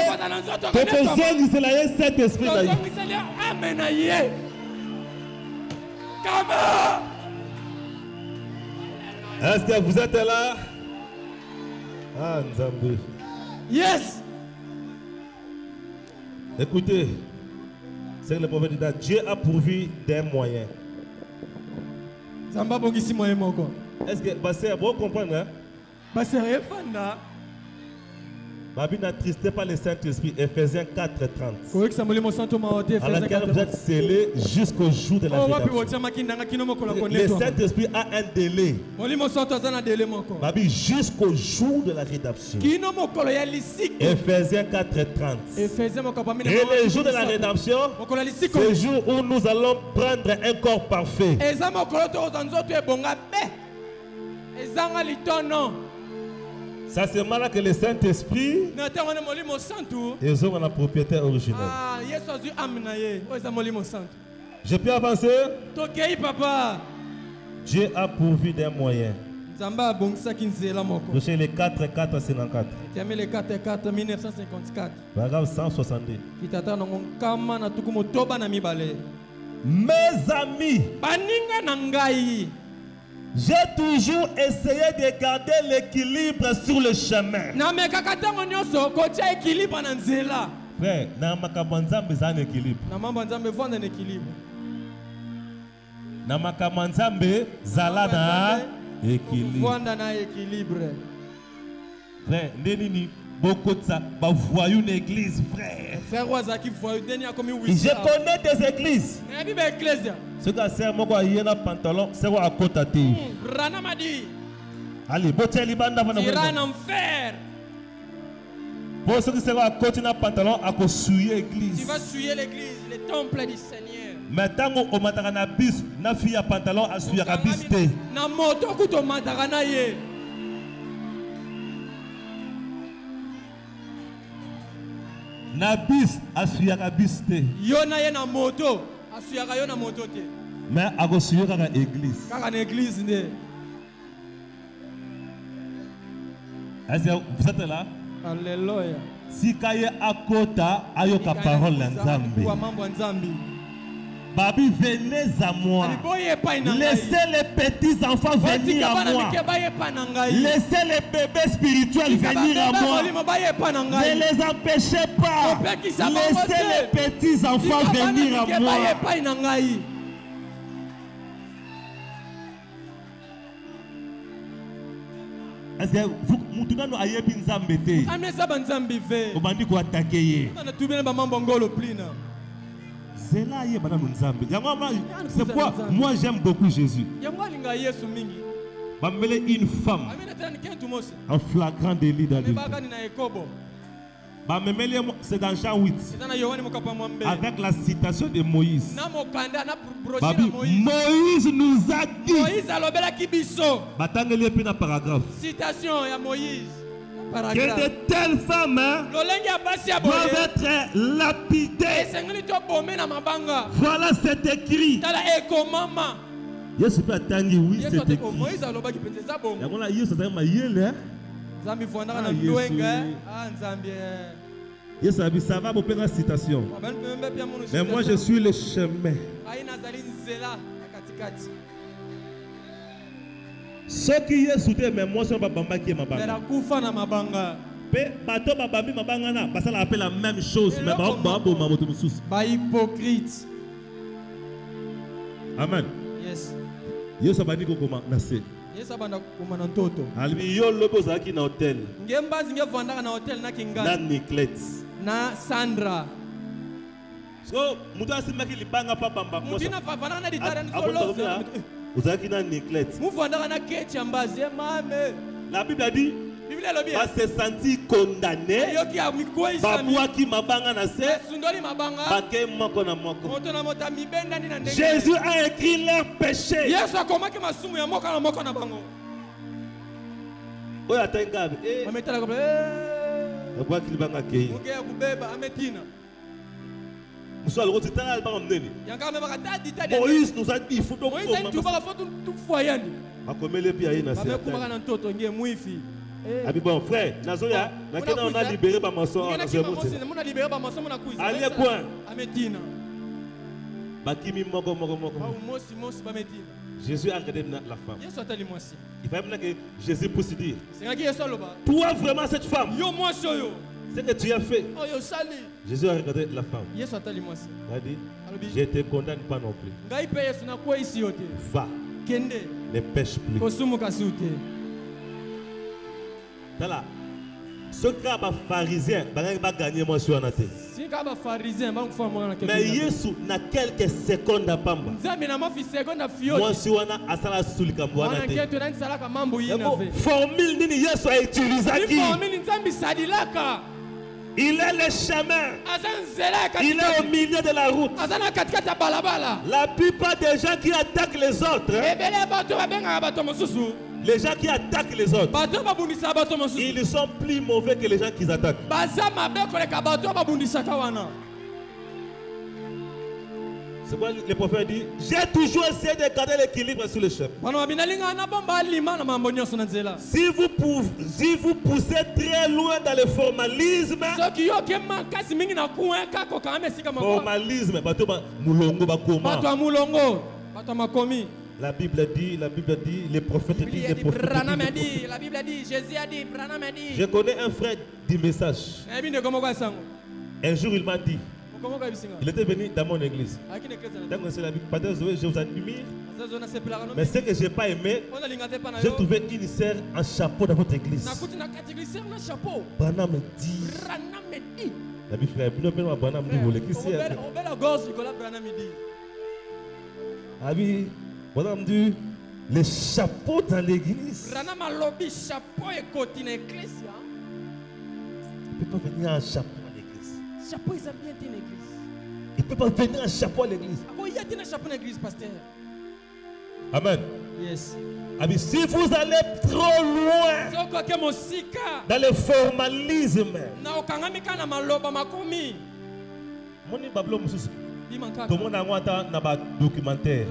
C'est le Saint-Esprit. Amen. Est-ce que vous êtes là? Ah, Nzambe. Yes. Écoutez. C'est que le prophète dit, Dieu a pourvu des moyens. Est-ce que, vous comprenez? Bible n'attristez pas le Saint-Esprit. Ephésiens 4:30. À laquelle vous êtes scellés jusqu'au jour de la rédemption. Le Saint-Esprit a un délai. Bible jusqu'au jour de la rédemption. Ephésiens 4:30. Et le jour de la rédemption, c'est le jour où nous allons prendre un corps parfait. Ça c'est mal que le Saint-Esprit est la propriété originelle. Je peux avancer? Dieu a pourvu des moyens. J'ai les 4 4 54. Les 4 4 1954. Paragraphe 162. Mes amis, j'ai toujours essayé de garder l'équilibre sur le chemin. Frère, na makambo nzambe za équilibre. Na makambo nzambe zala na équilibre. Frère, ndeni beaucoup de ça, bah voyons une église, frère. Je connais des églises. Ce gars c'est moi quoi, il y a un pantalon, c'est quoi à côté de lui. Allez, botte libanda va nous. Pour ceux qui c'est quoi à côté d'un pantalon, à quoi souiller l'église. Tu vas souiller l'église, le temple du Seigneur. Maintenant au matarana bis, na fille à pantalon à souiller à bis té. Na moto kuto matarana ye. Na bis asuyaka bis te. Yona ye na moto asuyaka yo na moto te. Mais agosuyaka ka église. Kaka na église nde. Est-ce que vous êtes là? Alléluia. Si kaye akota ayoka parole na Nzambe. Babi, venez à moi. Laissez les petits enfants venir à moi. Laissez les bébés spirituels venir à moi. Ne les empêchez pas. Laissez les petits enfants venir à moi. Est-ce que vous nous ayez bien zambete? Vous bandit quoi attaquer? C'est quoi? Moi j'aime beaucoup Jésus. Une femme en flagrant délit d'adultère. C'est dans Jean 8 avec la citation de Moïse. Moïse nous a dit citation de Moïse que de telles femmes doivent être lapidées. Voilà, c'est écrit. Yesu peut attendre, oui, c'est écrit. Yesu ça va pour la citation. Mais moi je suis le chemin. Ce qui est soudé, mais moi, je ne suis pas qui est ma banga. Ça l'appelle la même chose. Mais pas hypocrite. Amen. Yes. Yes, ça va dire comment nasser. Yes, ça va dire comment on toto. Albiyo lobo zaki na hôtel. Ngemba zinge vanda na hôtel na kinga. Na Niclette. Na Sandra. So, muta simaki libanga pa bamba. Mutina vanda na ditare solo. Uzaki na Niclette. Muvanda na kechi ambazi mame. La Bible a dit va se sentir condamné. Jésus a écrit leurs péchés. Moïse nous a dit il faut donc Abi bon frère, nazoya, on a libéré ma maçon. Allez quoi? Bakimi moko. Jésus a regardé la femme. Il fallait que Jésus puisse dire. Toi vraiment cette femme. Ce que tu as fait. Jésus a regardé la femme. Il a dit, je ne te condamne pas non plus. Va. Ne pêche plus. Voilà. Ce cas de pharisien, il va gagner moi sur la tête. Mais Yesu na quelques secondes à Pamba. Moi si on a asala sulika mwana tête. Formule nini Yesu a utilisé qui? Il est le chemin. Il est au milieu de la route. La plupart des gens qui attaquent les autres, Les gens qui attaquent les autres, ils sont plus mauvais que les gens qui attaquent. C'est quoi le prophète dit? J'ai toujours essayé de garder l'équilibre sur le chemin. Si vous poussez très loin dans le formalisme, la Bible dit, les prophètes disent, la Bible dit, Jésus a dit, Branham a dit. Je connais un frère du message. Un jour il m'a dit, il était venu dans mon église. Je vous admire. Mais ce que je n'ai pas aimé, j'ai trouvé une sœur en chapeau dans votre église. Branham me dit. La Bible frère, Branham dit, Branham dit, les chapeaux dans l'église. Il ne peut pas venir en chapeau. Il ne peut pas venir un chapeau à l'église. Amen. Yes. Si vous allez trop loin dans le formalisme, tout le monde a un documentaire,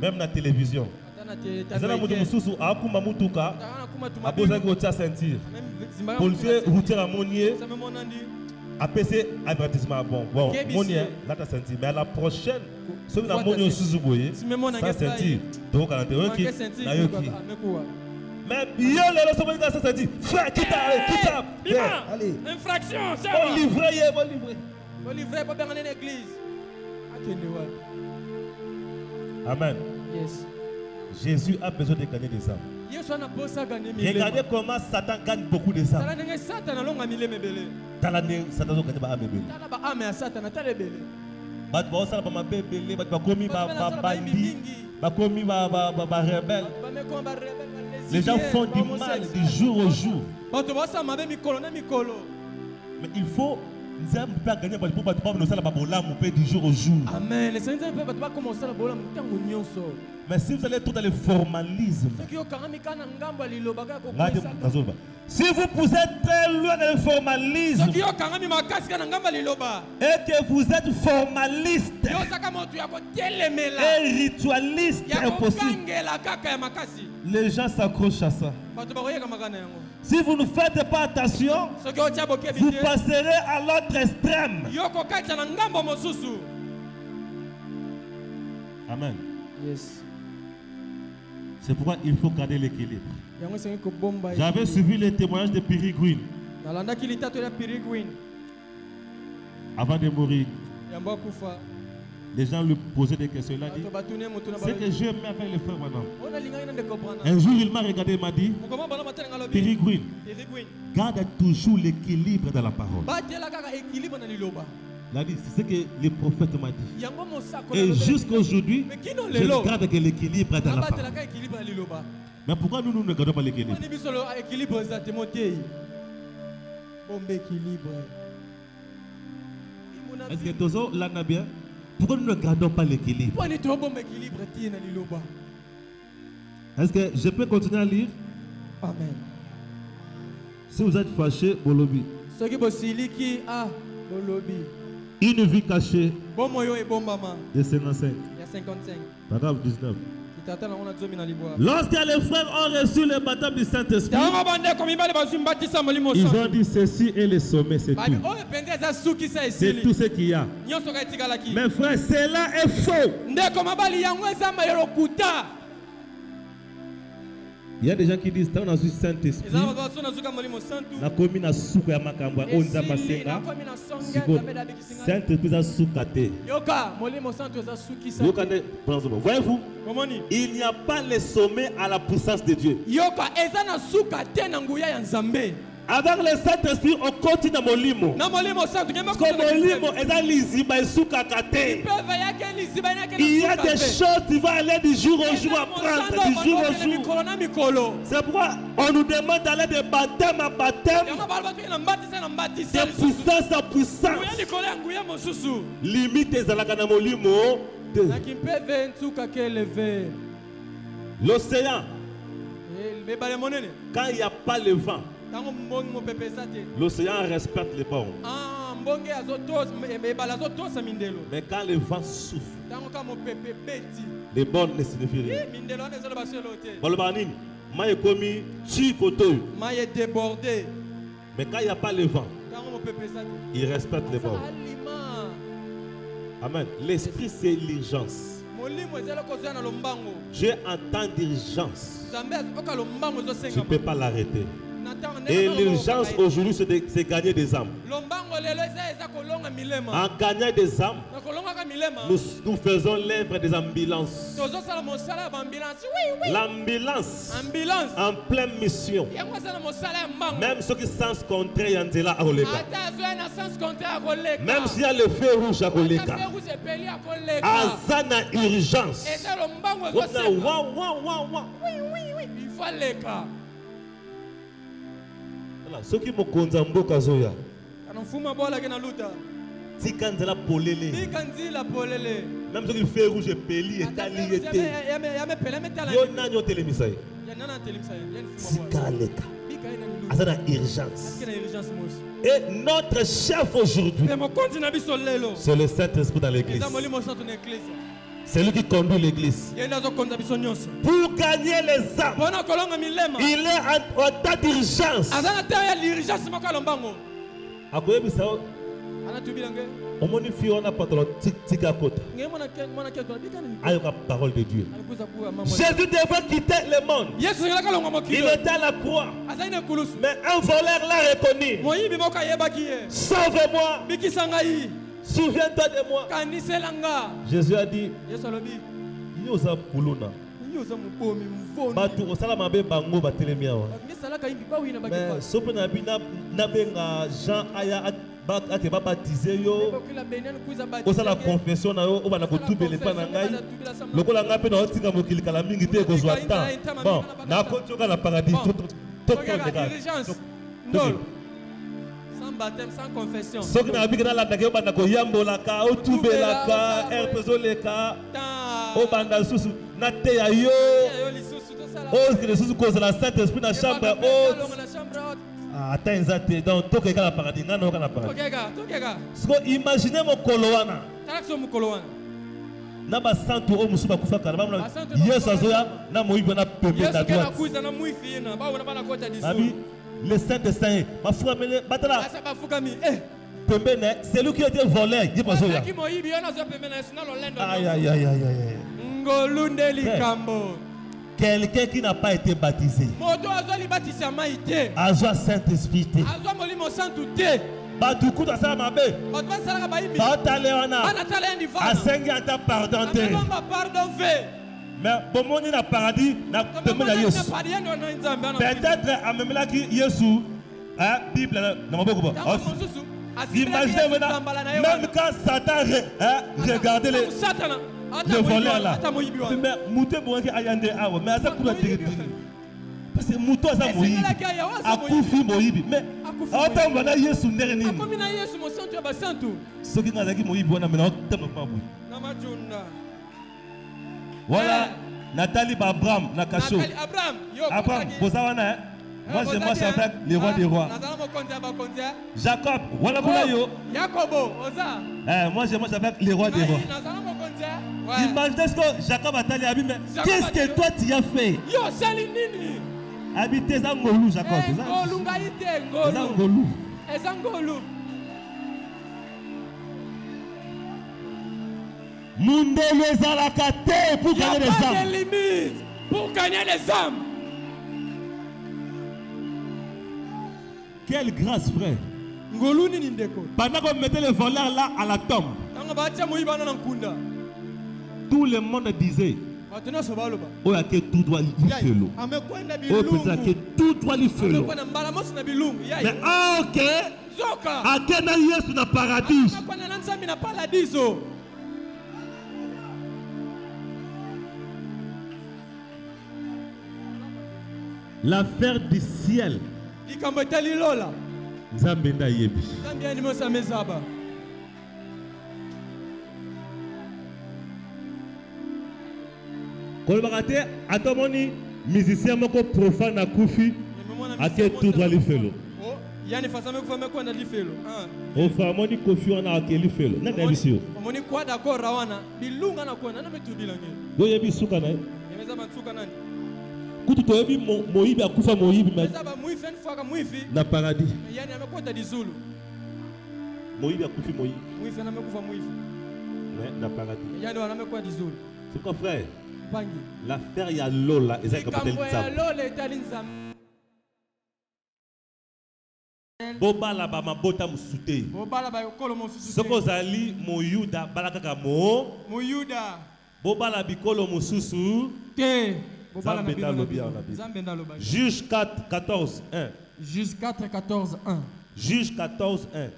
même la télévision. APC avertissement bon moni là t'as senti mais à la prochaine celui la moni sous boyer ça senti donc à l'intérieur qui na yoki mais bien le sommet ça senti frère quitte allez infraction c'est bon livrer pas bien en église. Amen. Yes. Jésus a besoin de gagner des âmes. Regardez comment Satan gagne beaucoup de âmes. Les gens font du mal du jour au jour. Mais il faut du jour au jour. Amen. Mais si vous allez tout dans le formalisme, si vous poussez très loin dans le formalisme et que vous êtes formaliste et ritualiste impossible, les gens s'accrochent à ça. Si vous ne faites pas attention, vous passerez à l'autre extrême. Amen. Yes. C'est pourquoi il faut garder l'équilibre. J'avais suivi les témoignages de Peregrine avant de mourir. Les gens lui posaient des questions. Il a dit, c'est que j'aime avec les frères maintenant. Un jour, il m'a regardé et m'a dit, Peregrine, garde toujours l'équilibre dans la parole. Il a dit, c'est ce que les prophètes m'ont dit. Et jusqu'à aujourd'hui, je garde que l'équilibre dans la parole. Mais pourquoi nous ne gardons pas l'équilibre? Est-ce que Tozo l'a bien? Pourquoi nous ne gardons pas l'équilibre? Est-ce que je peux continuer à lire? Amen. Si vous êtes fâché, Bolobi. Une vie cachée de 55. Paragraphe 19. Lorsque les frères ont reçu le baptême du Saint-Esprit, ils ont dit ceci et le sommet, c'est tout. C'est tout ce qu'il y a. Mais frère, cela est faux. Il y a des gens qui disent on a reçu Saint-Esprit. La commune a souka ya makamba onza masenga. Saint-Esprit a soukate. Voyez-vous, il n'y a pas le sommet à la puissance de Dieu. Avec le Saint-Esprit, on continue dans mon limo. Comme mon limo, il y a des choses qui vont aller du jour au jour, apprendre du jour au jour. C'est pourquoi on nous demande d'aller de baptême à baptême, de puissance à puissance. Limite les alakana mon limo. L'océan Quand il n'y a pas le vent, l'océan respecte les bords. Mais quand le vent souffle, les bords ne signifient rien. Débordé. Mais quand il n'y a pas le vent, il respecte les bords. Amen. L'esprit, c'est l'urgence. Dieu entend d'urgence. Tu ne peux pas l'arrêter. Et l'urgence aujourd'hui, c'est gagner des âmes. En gagnant des âmes, nous faisons l'œuvre des ambulances. L'ambulance en pleine mission. Même ceux qui sens contraire, même s'il y a le feu rouge à Koleka, Azana urgence. Il faut aller. Ceux qui me konzambo kazoya. Tikanzela polele. Même ceux qui fait rouge et peli et taliété. Yo nanyo telemisai. Tikaleka. Azana urgence. Et notre chef aujourd'hui, c'est le Saint-Esprit dans l'église. C'est lui qui conduit l'église. Pour gagner les âmes, il est en temps d'urgence. Parole de Dieu. Jésus devait quitter le monde. Il était à la croix. Mais un voleur l'a reconnu. Sauve-moi. Souviens-toi de moi. Jésus a dit, la confession sans baptême, sans confession. Imaginez mon coloana. Na ba santo o musuba kufaka na ba Yesu azoya na moyibo na pembe na droite. Le Saint-Saint, ma foi, batala. C'est lui qui a été volé. Aïe, aïe, aïe, aïe, aïe. Quelqu'un qui n'a pas été baptisé. Azoa Saint-Esprit. Baduku da sala mabe. Batalewana. Asengi ata pardon te. Mais bon monde na paradis na pembe na Yesu. Peut-être amemela ki Yesu Bible na maboko ba. Imaginez maintenant même quand Satan regardait le voleur là. Mais mouté bon ki ayande awa mais ça pour dire parce que mouto ça moyibi. Akufi moyibi mais autant wana Yesu ndere nini. Akomi na Yesu mo santo ba santo. Soki na zaki moyibi wana mais na tempo pas boui. Na majunda. Voilà, Nathalie Abraham, Nakacho. Abraham, Bozawana, moi je marche avec les rois des rois. Jacob, voilà pour yo. Moi je marche avec les rois des rois. Imaginez ce que Jacob a talé à lui, mais qu'est-ce que toi tu as fait? Habitez Zangolou, Jacob. Zangolou. Mundele Zalakate pour gagner les âmes. Il n'y a pas de limite pour gagner les âmes. Quelle grâce, frère. Pendant qu'on mettait les voleurs là à la tombe, tout le monde disait oh, que tout doit lui faire l'eau. Oh, que tout doit lui faire l'eau. Mais ok, à quel Yesu na paradis. L'affaire du ciel. Zambenda yebi. Kolbakate atomoni musicien moko profane à Koufi à quel tout droit li felo. Yani fasame kufame kwa na li felo. O famoni Kofi on a quel felo. Na na bisio. Omoni kwa d'accord rawana bilunga na kwa na metubi lange. Do yebi suka na. Yemeza bantuka nani? Kutu to yebi moyibi akufa moyibi ma. Ezaba muifi en fois ka muifi. Na paradis. Yani amekota dizulu. Moyibi akufi moyibi. Muifi na amekufa muifi. Ouais, na paradis. Yani wana amekwa dizulu. C'est quoi frère? Pangi. L'affaire ya Lola ezaka peut-être ça. Lola etalinza. Bobala ba mabota musute. Bobala ba yokolo musute. Soko zali moyuda balaka mo. Moyuda. Bobala bikolo mususu. Te. Bobala na bino. Juge 14 1. Juge 4 14 1. Juge 14 1.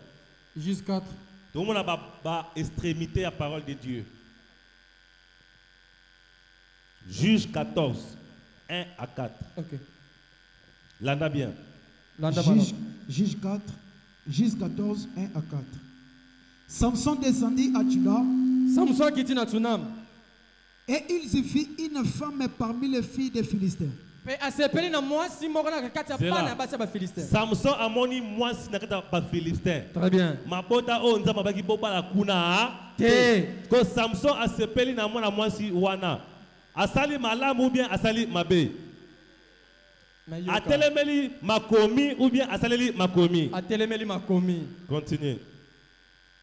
Juge 4. Tout le monde a ba extrémité à parole de Dieu. Juge 14 1 à 4. OK. Landa bien. Juge 4, Juge 14, 1 à 4. Samson descendit à Tula. Samson qui dit à Tunam. Et il se fit une femme parmi les filles des Philistins. Samson a moni moi si nakata ba Philistin. Très bien. Mabota o nzamba baki boba la kuna. Ko Samson a sepeli na mona moi si wana. Asali malamu ou bien asali mabe. Atelemeli makomi ou bien asaleli makomi. Atelemeli makomi. Continue.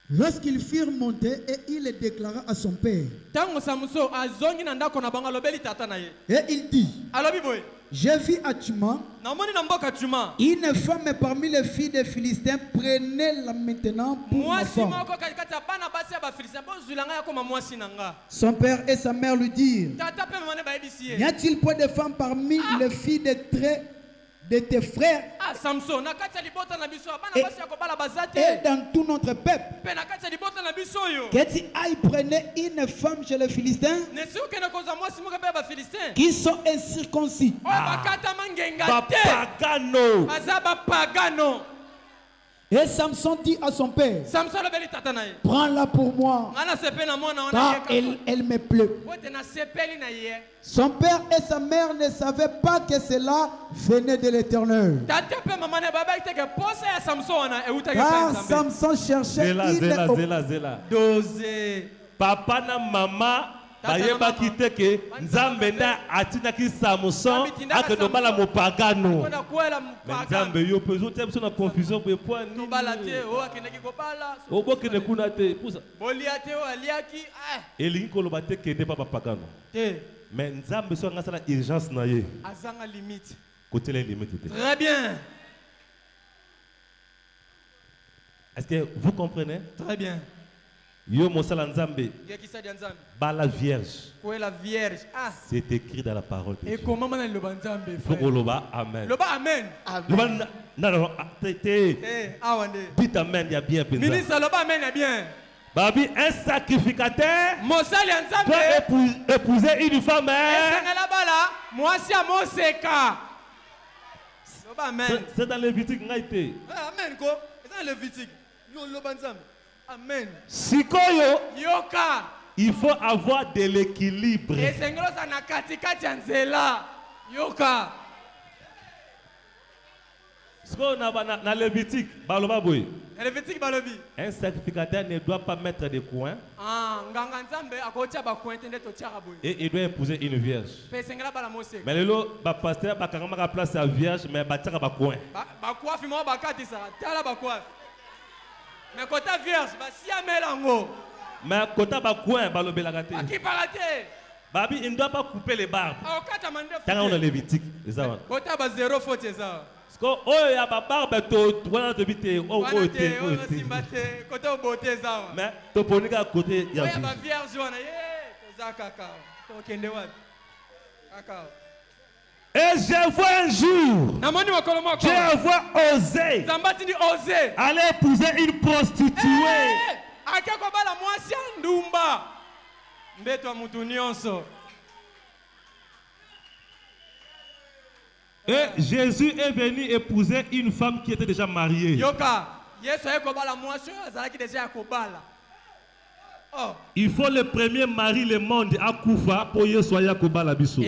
Lorsqu'ils firent monter et il le déclara à son père. Et il dit, j'ai vu à Tuma une femme parmi les filles des Philistins, prenez-la maintenant pour ma femme. Son père et sa mère lui dirent, n'y a-t-il pas de femmes parmi les filles de tes frères et dans tout notre peuple que tu ailles prendre une femme chez les Philistins qui sont incirconcis. Et Samson dit à son père, prends-la pour moi, car elle me plaît. Son père et sa mère ne savaient pas que cela venait de l'Éternel. Car Samson cherchait Papa na maman bayeba kiteke nzambe na atinaki Samson akeno bala mopagano. Nzambe yo pezo te na confusion pe point ni. Obo kene kuna te pusa. Boliate o aliaki elingi koloba te kende papa pagano. Mais nzambe so ngasa na urgence na ye. Azanga limite. Côté les limites. Très bien. Est-ce que vous comprenez? Très bien. Yo mosala nzambe. Bala vierge. Quoi la vierge? C'est écrit dans la parole de Dieu. Et comment on le nzambe? Faut loba amen. Loba amen. Amen. Non. Dites amen, il y a bien pensé. Ministre loba amen, il y a bien. Babi, un sacrificateur doit épouser une femme. C'est dans Lévitique. Amen. C'est dans Lévitique. Amen. Sikoyo, il faut avoir de l'équilibre. Dans Lévitique, un sacrificateur ne doit pas mettre des coins. Et il doit épouser une vierge. Mais le pasteur va placer la vierge, mais il va faire un coin. Mais quand ta vierge, si elle met l'ango. Mais quand ta coin, il va Babi, il ne doit pas couper les barbes. Quand on a Lévitique, quand tu as zéro faute, c'est ça. Oh, il y a ma barbe, tu vois, tu vis, oh, oh, t'es, côté au beauté, ça. Mais tu peux pas côté, il y a ma vierge, et je vois un jour, je vois oser aller épouser une prostituée. Et Jésus est venu épouser une femme qui était déjà mariée. Il faut le premier mari le monde à Koufa pour y soya koba la biso.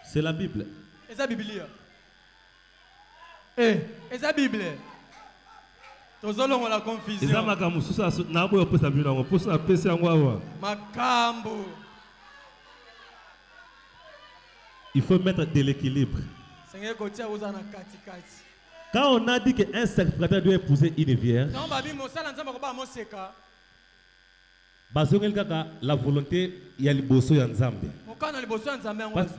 C'est la Bible. C'est la Bible. C'est la Bible. Tozolo la confusion. Eza makamu susa na boyo pesa bino ngo posa pesa ngwa. Makambo. Il faut mettre de l'équilibre. Quand on a dit qu'un sacrificateur doit épouser une vierge, la volonté il y a le bosso ya Nzambe.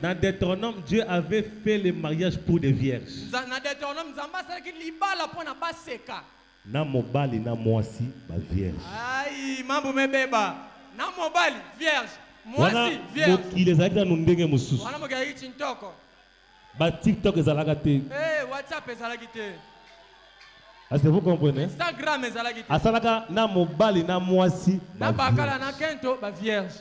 Dans Deutéronome, Dieu avait fait le mariage pour des vierges. Na mobali na mwasi ba vierge. Aïe, mambo mebeba. Na mobali vierge. Mwasi vierge. Il les a dit dans ndenge mususu. Wana mogayi chintoko. Ba TikTok ezalaka te. WhatsApp ezalaki te. Est-ce que vous comprenez? Instagram ezalaki te. Asalaka na mobali na mwasi. Na bakala na kento ba vierge.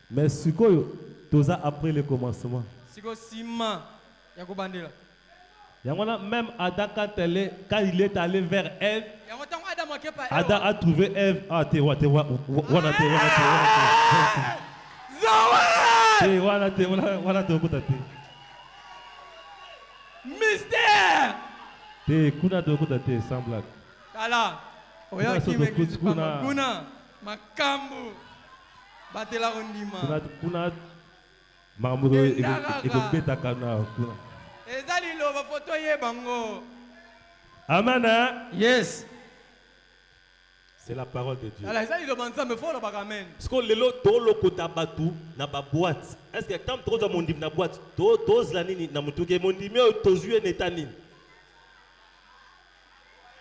Mais sikoyo toza après le commencement. Siko sima ya kubandela. Même Adam, quand il est allé vers Ève, Adam a trouvé Ève. Ah, mystère. Sans blague. Kala. Kuna. Makambu. Batela ondima. Kuna. Amen. Yes. C'est la parole de Dieu. Est-ce que le tolo kota batu na ba boîte. Est-ce que quand tu as mon dim na boîte, tous la nini na mutuke mon dim yo tozué netani.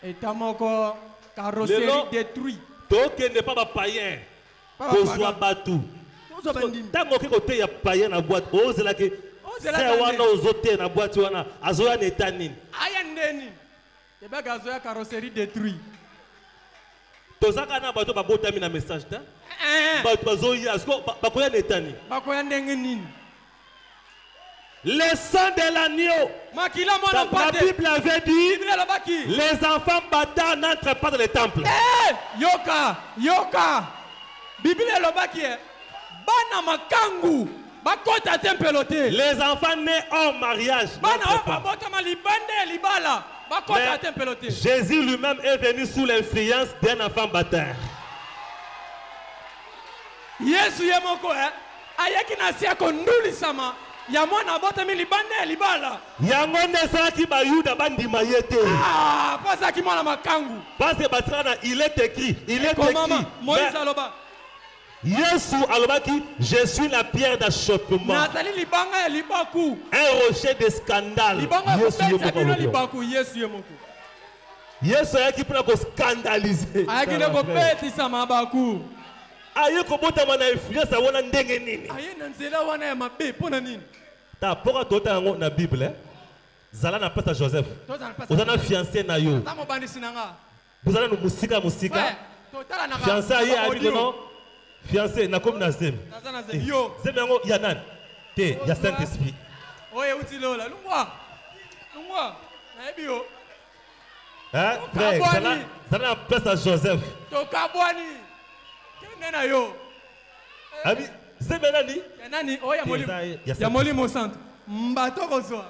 Et tamoko carrosserie détruit. Donc n'est pas ba païen. Tozwa batu. Tango ke côté ya païen na boîte, ose la ke c'est wana ozote na boîte wana azoya netani. Aya ndeni. Eba gazoya carrosserie détruit. Tozaka na bato babota mi na message ta. Bato bazoya asko bakoya netani. Bakoya ndenge nini? Le sang de l'agneau. La Bible avait dit les enfants battants n'entrent pas dans le temple. Yoka. Bible lobaki bana makangu. Les enfants nés hors mariage. Jésus lui-même est venu sous l'influence d'un enfant baptême. Yesu yemoko ayaki na sia konduli sama ya mwana bota mi libande libala. Yango nesaki ba Yuda bandima yete. Ah, pasa ki mwana makangu. Parce que batrana il est écrit. Moïse aloba. Yesu alobaki, je suis la pierre d'achoppement. Un rocher de scandale. Yesu yaki pona ko scandaliser. Aye ko bota mana influence wana ndenge nini? Aye na nzela wana ya mabe pona nini? Ta pora tota yango na Bible. Zala na pesa Joseph. Ozana fiancé na yo. Vous allez nous musika. Fiancé aye abi non? Fiancé, na comme na zem. Yo. Zem yango yanan. Te, ya Saint-Esprit. Oye uti lola. Lungwa. Na ebio. Hein? Frère, ça n'a pas à Joseph. Tokabwani. Kenena yo. Abi, zem nani? Nani? Oya moli. Ya moli mo centre. Mbato kozwa.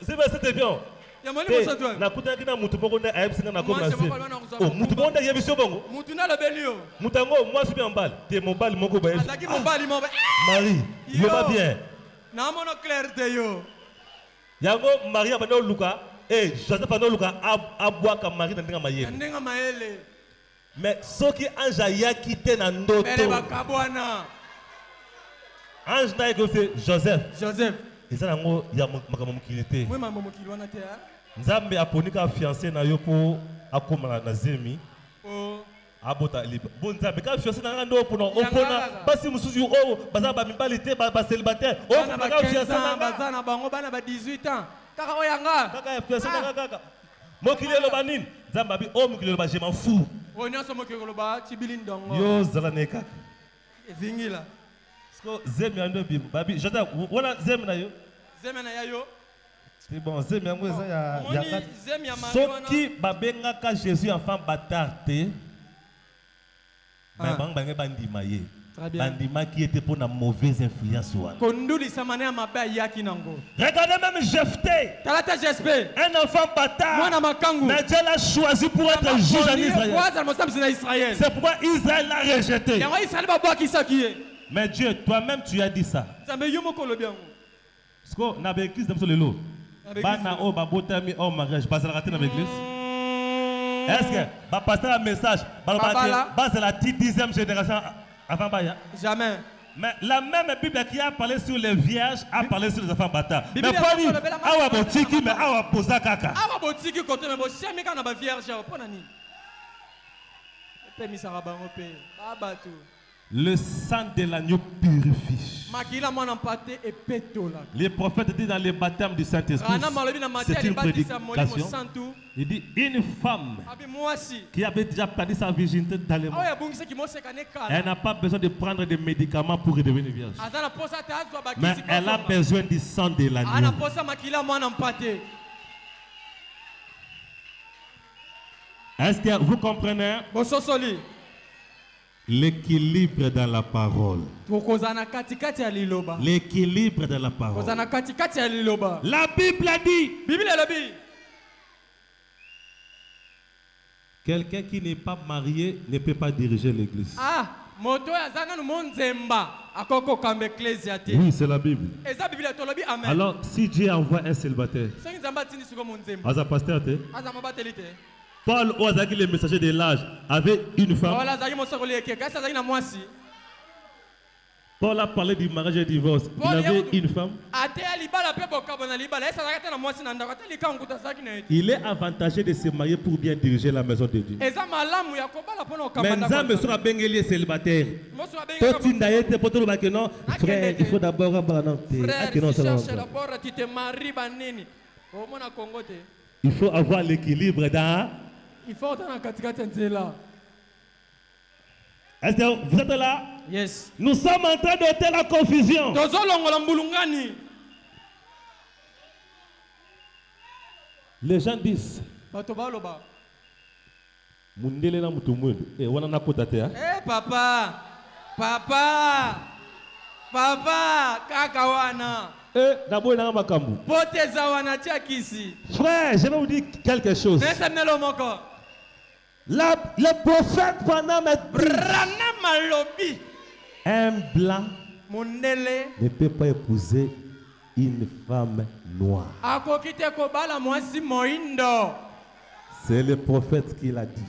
Zem c'était bien. Na kuta kina mutu moko na ayebsinga na comme na zem. Oh, mutu moko na yebisio bongo. Mutu na lobelio. Mutango moi je suis en balle. Te mon balle moko ba. Azaki mon balle mo. Marie, yo va bien. Na mono clair de yo. Yango Maria bano luka. Joseph bano luka abwa ka Marie na ndinga mayele. Ndinga mayele. Mais soki anja ya kite na ndoto. Bele bakabwana. Ange na eko c'est Joseph. Et ça nango ya makambo mokili te. Moi makambo mokili wana te. Nzambe aponika fiancé na yo po akoma na zemi. Abota libre. Bon Nzambe ka fiancé na ndo po na opona basi mususu o baza ba mibali te ba célibataire. O ka fiancé na baza na bango bana ba 18 ans. Kaka oyanga. Kaka fiancé na kaka. Mokili lo banine. Nzambe abi o mokili lo ba je m'en fous. O nyonso mokili lo ba tibili ndongo. Yo zala neka. Evingila. Zemi ando bi babi jota wala zemi na yo. Zemi na yo. C'est bon, c'est bien moi ça y a ce qui babengaka Jésus enfant bâtard té. Mais bandima bandima qui était pour une mauvaise influence. Regardez même Jephthé. Un enfant bâtard. Mais Dieu l'a choisi pour être juge en Israël. C'est pourquoi Israël l'a rejeté. Mais Dieu, toi-même tu as dit ça. Parce qu'on a l'église dans le lot. Bana o babotami o mariage passer la dans l'église. Est-ce que va passer un message c'est la 10e génération avant Baya? Jamais. Mais la même Bible qui a parlé sur les vierges a parlé sur les enfants bâtards. Mais pas dit awa botiki mais awa posa kaka. Awa botiki côté mais bosia mais kana ba vierge pour nani. Pe misara bango pe. Baba tout. Le sang de l'agneau purifie. Les prophètes disent dans les baptêmes du Saint-Esprit, c'est une prédication. Il dit une femme qui avait déjà perdu sa virginité dans les mois. Elle n'a pas besoin de prendre des médicaments pour devenir vierge. Mais elle a besoin du sang de l'agneau. Est-ce que vous comprenez? L'équilibre dans la parole. L'équilibre dans la parole. La Bible a dit. Quelqu'un qui n'est pas marié ne peut pas diriger l'église. Oui, c'est la Bible. Alors, si Dieu envoie un célibataire, Paul, le messager de l'âge, avait une femme. Paul a parlé du mariage et du divorce. Il avait une femme. Il est avantagé de se marier pour bien diriger la maison de Dieu. Maintenant, je suis célibataire. Frère, il faut d'abord il faut avoir l'équilibre dans. Est-ce que vous êtes là? Yes. Nous sommes en train d'ôter la confusion. Les gens disent. Papa, kakawana. Frère, je vais vous dire quelque chose. Le prophète Branham dit un blanc ne peut pas épouser une femme noire. C'est le prophète qui l'a dit.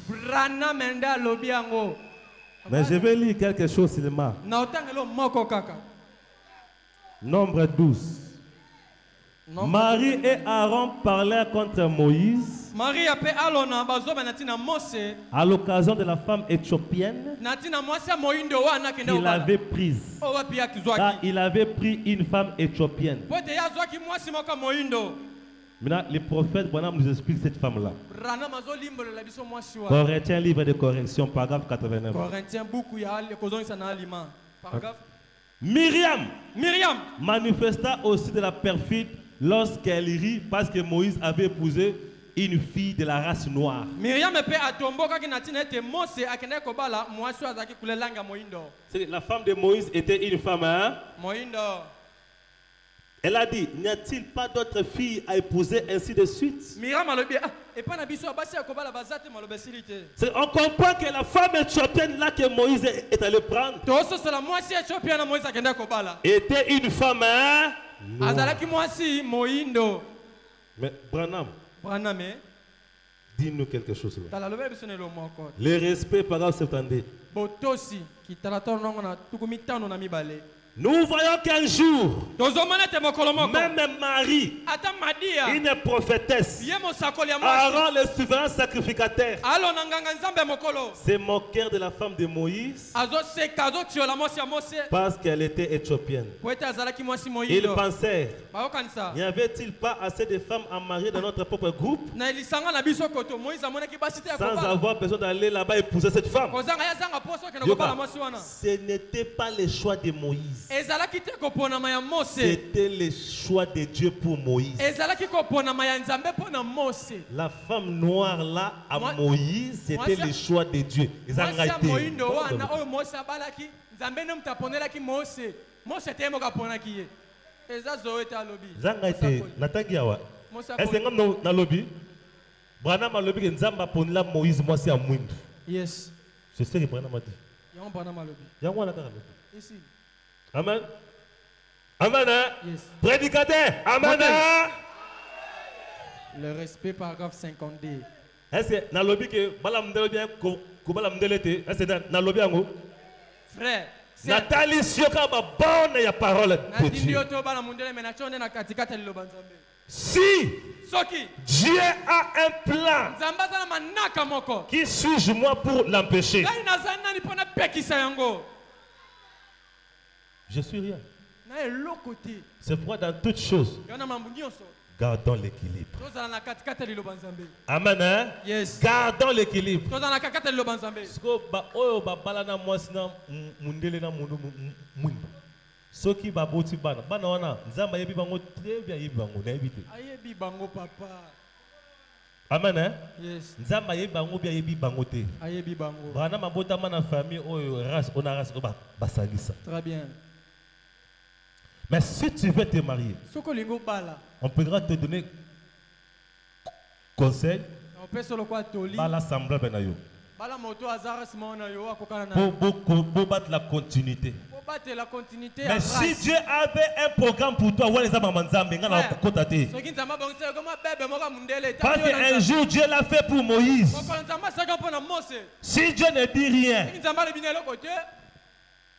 Mais je vais lire quelque chose seulement. Nombre 12. Marie et Aaron parlèrent contre Moïse à l'occasion de la femme éthiopienne qu'il avait prise. Car il avait pris une femme éthiopienne. Maintenant, le prophète Branham nous explique cette femme-là. Corinthiens, livre de correction, paragraphe 89. Myriam manifesta aussi de la perfide lorsqu'elle rit parce que Moïse avait épousé une fille de la race noire. La femme de Moïse était une femme, hein? Elle a dit, n'y a-t-il pas d'autres filles à épouser ainsi de suite? On comprend que la femme éthiopienne là que Moïse est allé prendre était une femme, hein? Mais Branham, dis-nous quelque chose là. Le respect par rapport à nous voyons qu'un jour, même Marie, une prophétesse, Aaron le souverain sacrificateur, se moquèrent de la femme de Moïse parce qu'elle était éthiopienne. Ils pensèrent, n'y avait-il pas assez de femmes à marier dans notre propre groupe sans avoir besoin d'aller là-bas épouser cette femme? Ce n'était pas le choix de Moïse. C'était le choix de Dieu pour Moïse. La femme noire là à Moïse, c'était le choix de Dieu. Ils ont arrêté. Yes. C'est ce que Branham a dit. Amen. Amen. Yes. Prédicateur. Amen. Le respect, paragraphe 52. Est-ce que dans le lobby que balamdele bien ko balamdele est-ce que dans le lobby ango? Frère. Nathalie Sioka ba bonne ya parole de Dieu. Si Dieu a un plan, qui suis-je moi pour l'empêcher? Je suis rien. C'est pourquoi dans toutes choses, gardons l'équilibre. Amen. Hein? Yes. Gardons l'équilibre. Ce qui va boti bana wana nzamba yebi bango très bien yebi bango na yebi te ayebi bango papa. Amen. Hein? Yes. Nzamba yebi bango bien yebi bango te ayebi bango bana mabota mana famille oyo race on a race basangisa. Très bien. Mais si tu veux te marier, on pourra te donner conseil. On peut solo quoi toli. Bala semblant benayo. Bala moto azara simona yo akokana na. Pour battre la continuité. La continuité. Mais si Dieu avait un programme pour toi, parce qu'un jour Dieu l'a fait pour Moïse. Si Dieu ne dit rien,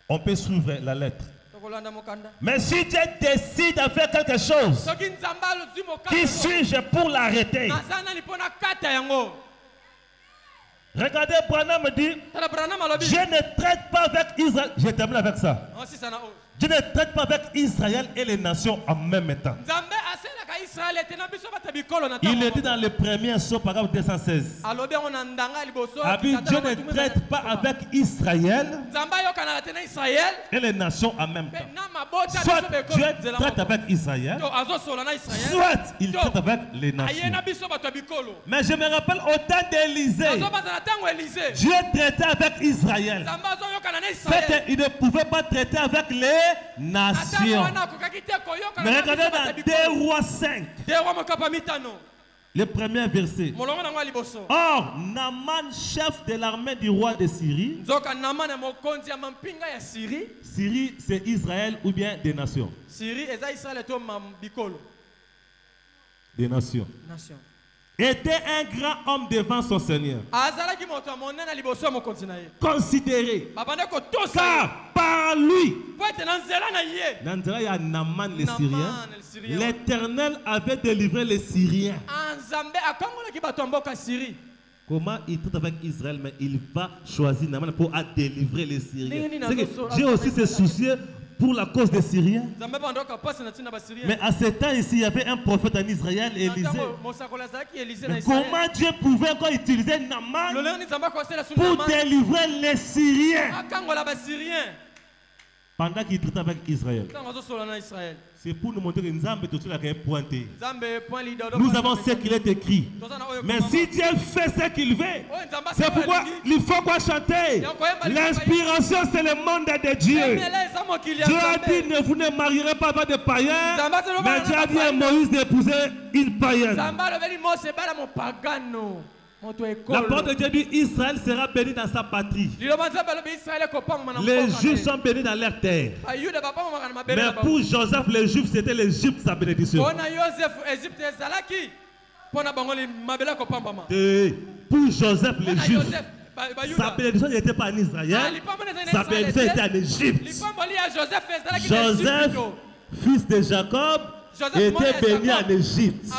on peut suivre la lettre. Mais si Dieu décide de faire quelque chose, qui suis-je pour l'arrêter? Regardez, Branham me dit, je ne traite pas avec Israël. Je termine avec ça. Je ne traite pas avec Israël et les nations en même temps. Il est dit dans le premier saut, paragraphe 216. Dieu ne traite pas avec Israël et les nations en même temps. Soit Dieu traite avec Israël, soit il traite avec les nations. Mais je me rappelle au temps d'Élisée, Dieu traitait avec Israël. Il ne pouvait pas traiter avec les nations. Mais regardez dans 2 Rois 5, le premier verset. Or, Naaman, chef de l'armée du roi de Syrie. Syrie, c'est Israël ou bien des nations? Des nations. Était un grand homme devant son Seigneur. Considéré. Car par lui, les Syriens, l'Éternel avait délivré les Syriens. Comment il traite avec Israël, mais il va choisir Naaman pour délivrer les Syriens. J'ai aussi ce souci pour la cause des Syriens. Mais à ce temps ici, il y avait un prophète en Israël, Élisée. Mais comment Dieu pouvait encore utiliser Naaman pour délivrer les Syriens pendant qu'il traite avec Israël? C'est pour nous montrer que Nzambe est pointé. Nous avons ce qu'il est écrit. Mais si Dieu fait ce qu'il veut, c'est pourquoi il faut quoi chanter. L'inspiration, c'est le monde de Dieu. Dieu a dit, vous ne marierez pas avec des païens. Mais Dieu a dit à Moïse d'épouser une païenne. La parole de Dieu dit, Israël sera béni dans sa patrie. Les Juifs sont bénis dans leur terre. Mais pour Joseph, les Juifs, c'était l'Égypte, sa bénédiction. Et pour Joseph, les Juifs, sa bénédiction n'était pas en Israël, sa bénédiction était en Égypte. Joseph, fils de Jacob, était béni en Égypte.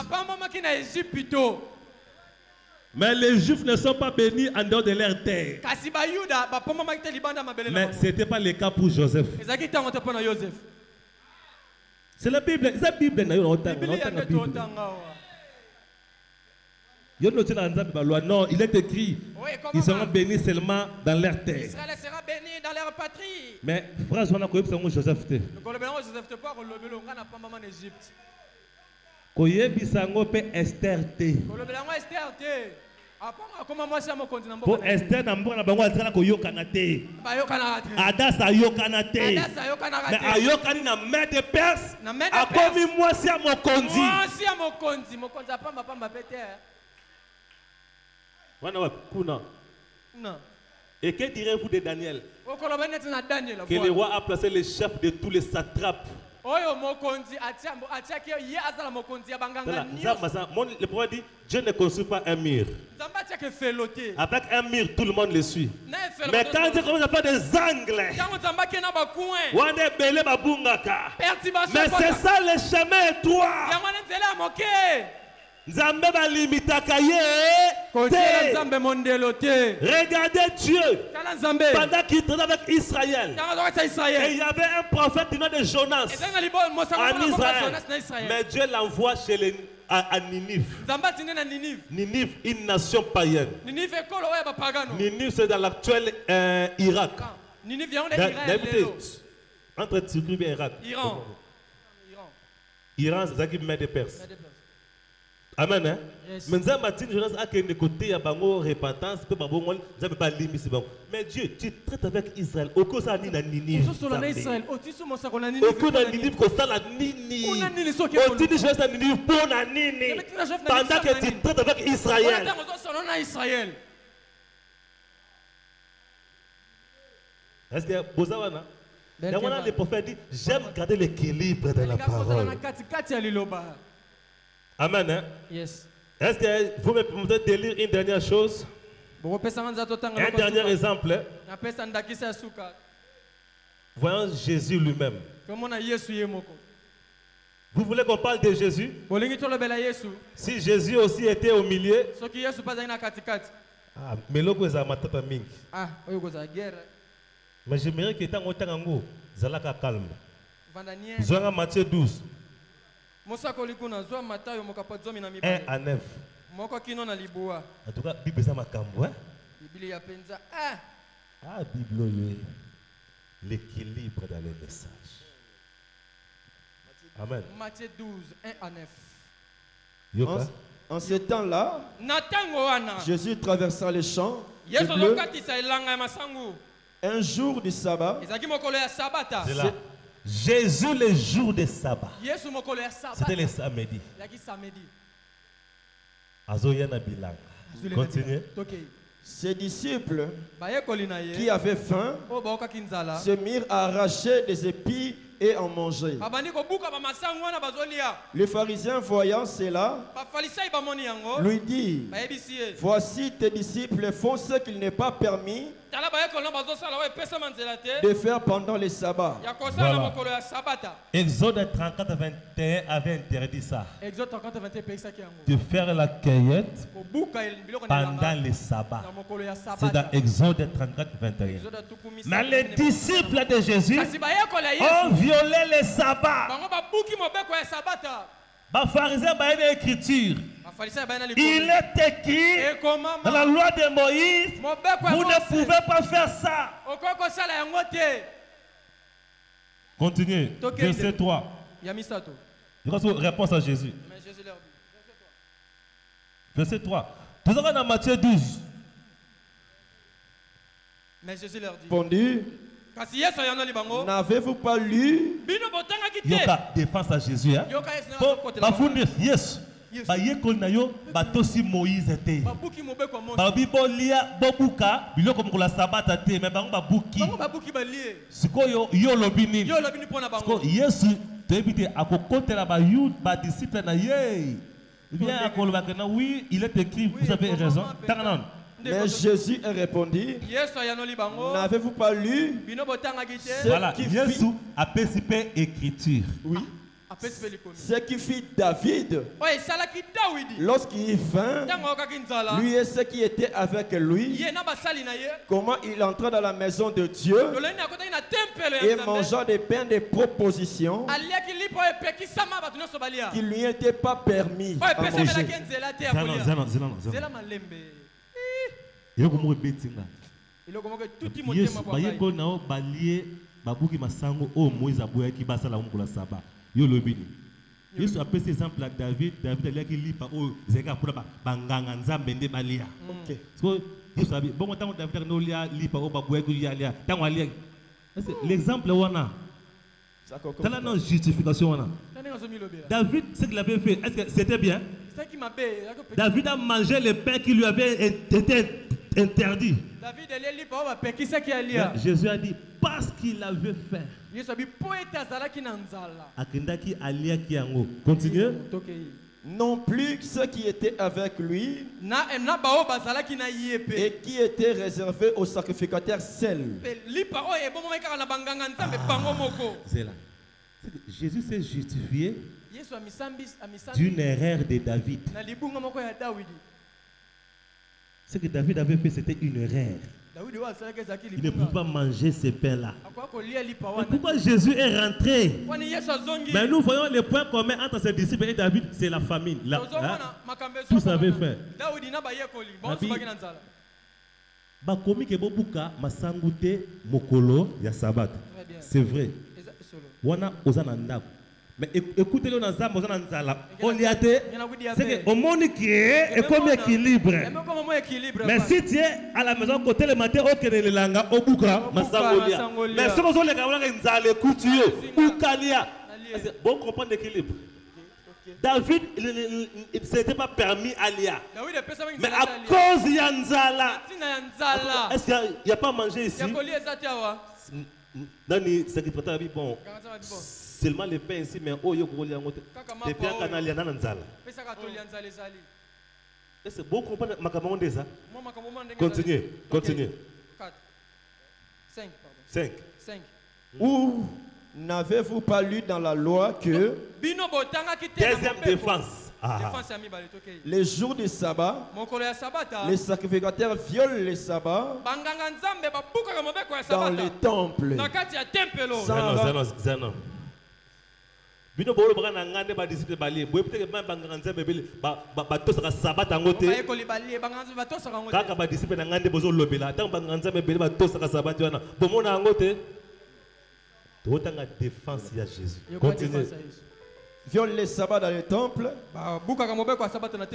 Mais les Juifs ne sont pas bénis en dehors de leur terre. Mais ce n'était pas le cas pour Joseph. C'est la Bible. C'est la Bible. Non, il est écrit, ils seront bénis seulement dans leur terre. Israël sera béni dans leur patrie. Mais phrase on a connu Joseph. Koyebisango pe Esther te. Po Esther na mbona bango atsala koyokana te. Adasa yokana te. Mais ayokani na main de Perse. Akomi mwasi ya mokonzi. Mwasi ya mokonzi, mokonzi apamba pamba pete. Wana wa kuna. Non. Et que direz-vous de Daniel? Que le roi a placé les chefs de tous les satrapes. Le prophète dit, Dieu ne construit pas un mur. Avec un mur, tout le monde le suit. Mais quand Dieu commence à faire des angles, mais c'est ça le chemin étroit. Regardez Dieu pendant qu'il était avec Israël. Et il y avait un prophète du nom de Jonas en Israël. Mais Dieu l'envoie à Ninive. Ninive, une nation païenne. Ninive, c'est dans l'actuel Irak. Entre Turquie et Irak. Iran, c'est ça qui met des Perses. Amen. Hein? Yes. Mais Dieu, tu traites avec Israël. Au cause de Ninive. Au cause de Ninive, pendant que tu traites avec Israël. Est-ce que Bozawana? Le prophète dit, j'aime garder l'équilibre de la parole. Amen. Hein? Yes. Est-ce que vous me permettez de lire une dernière chose? Un dernier exemple. Voyons Jésus lui-même. Vous voulez qu'on parle de Jésus? Si Jésus aussi était au milieu. Mais mais j'aimerais qu'il était calme. Zoanga Matthieu 12. 1 à 9. En tout cas, Bible ça m'a cambo, hein? Ah, Bible, l'équilibre dans les messages. Amen. Matthieu 12, 1 à 9. En ce temps-là, Jésus traversa les champs. Un jour du sabbat. C'est là. Jésus le jour de sabbat. C'était le samedi. Continuez. Ses disciples qui avaient faim se mirent à arracher des épis et en manger. Le pharisien voyant cela lui dit, voici tes disciples font ce qu'il n'est pas permis de faire pendant les sabbats. Voilà. Exode 34, 21 avait interdit ça. De faire la cueillette pendant les sabbats. C'est dans Exode 34, 21. Mais les disciples de Jésus ont violé les sabbats. Les pharisiens ont une écriture. Il est écrit dans la loi de Moïse, vous ne pouvez pas faire ça. Continuez. Verset 3. Réponse à Jésus. Verset 3. Nous sommes dans Matthieu 12. Mais Jésus leur dit. Répondu. N'avez-vous pas lu? Yoka défense à Jésus. Hein? Yes. Ba yekol na yo batosi Moïse était. Ba bibolia bobuka biloko mkola sabata te mais bango babuki. Siko yo lobini. Siko Yesu tebite akokotela ba yud ba disciple na ye. Bien akoloba que oui, il est écrit, vous avez raison. Tananon. Mais Jésus répondit, n'avez-vous pas lu? Voilà, Jésus a participé écriture. Oui. Ce qui fit David lorsqu'il vint, lui et ceux qui étaient avec lui, comment il entra dans la maison de Dieu et mangea des pains de proposition qui lui n'était pas permis à manger. Yesu a pris exemple à David. David a dit oh zeka pour banganga nzambe nde balia. OK. So Yesu a dit bon tant David no lia lipa o babué ko lia tant alia. L'exemple wana. T'as la non justification wana. David ce qu'il avait fait, est-ce que c'était bien? David a mangé le pain qui lui avait été interdit. Jésus a dit parce qu'il avait faim. Continue. Non plus ceux qui étaient avec lui et qui étaient réservés aux sacrificateurs seuls. Jésus s'est justifié d'une erreur de David. Ce que David avait fait, c'était une erreur. Il ne pouvait pas manger ces pains-là. Pourquoi Jésus est rentré? Mais nous voyons le point commun entre ses disciples et David, c'est la famine. Tous avaient faim. C'est vrai. Mais écoutez-le dans Zam, on y a été. C'est que au monde qui est comme équilibre. Mais si tu es à la maison côté le matin, ok les langues au bouca, masangolia. Mais ce que les gars nzale couture ou kalia. Bon comprendre l'équilibre. David il s'était pas permis à Lia. Mais à cause de Yanzala. Est-ce qu'il n'y a pas mangé ici? Nani secrétaire bon. Seulement les pains ici, mais oh, yo les pains canal y en a nzala. C'est bon comprendre makamon déjà. Continuez, continuez. 5. Où n'avez-vous pas lu dans la loi que deuxième défense. Les jours du sabbat, les sacrificateurs violent les sabbats dans les temples. Bino bolo bana ngande ba disite bali boye peut-être ba banganga nzembe beli ba tosaka sabata ngote kaka ba disite na ngande bozo lobela tant banganga nzembe beli ba tosaka sabata wana bomona ngote to tanga défense ya Jésus. Continue. Viole les sabbats dans les temples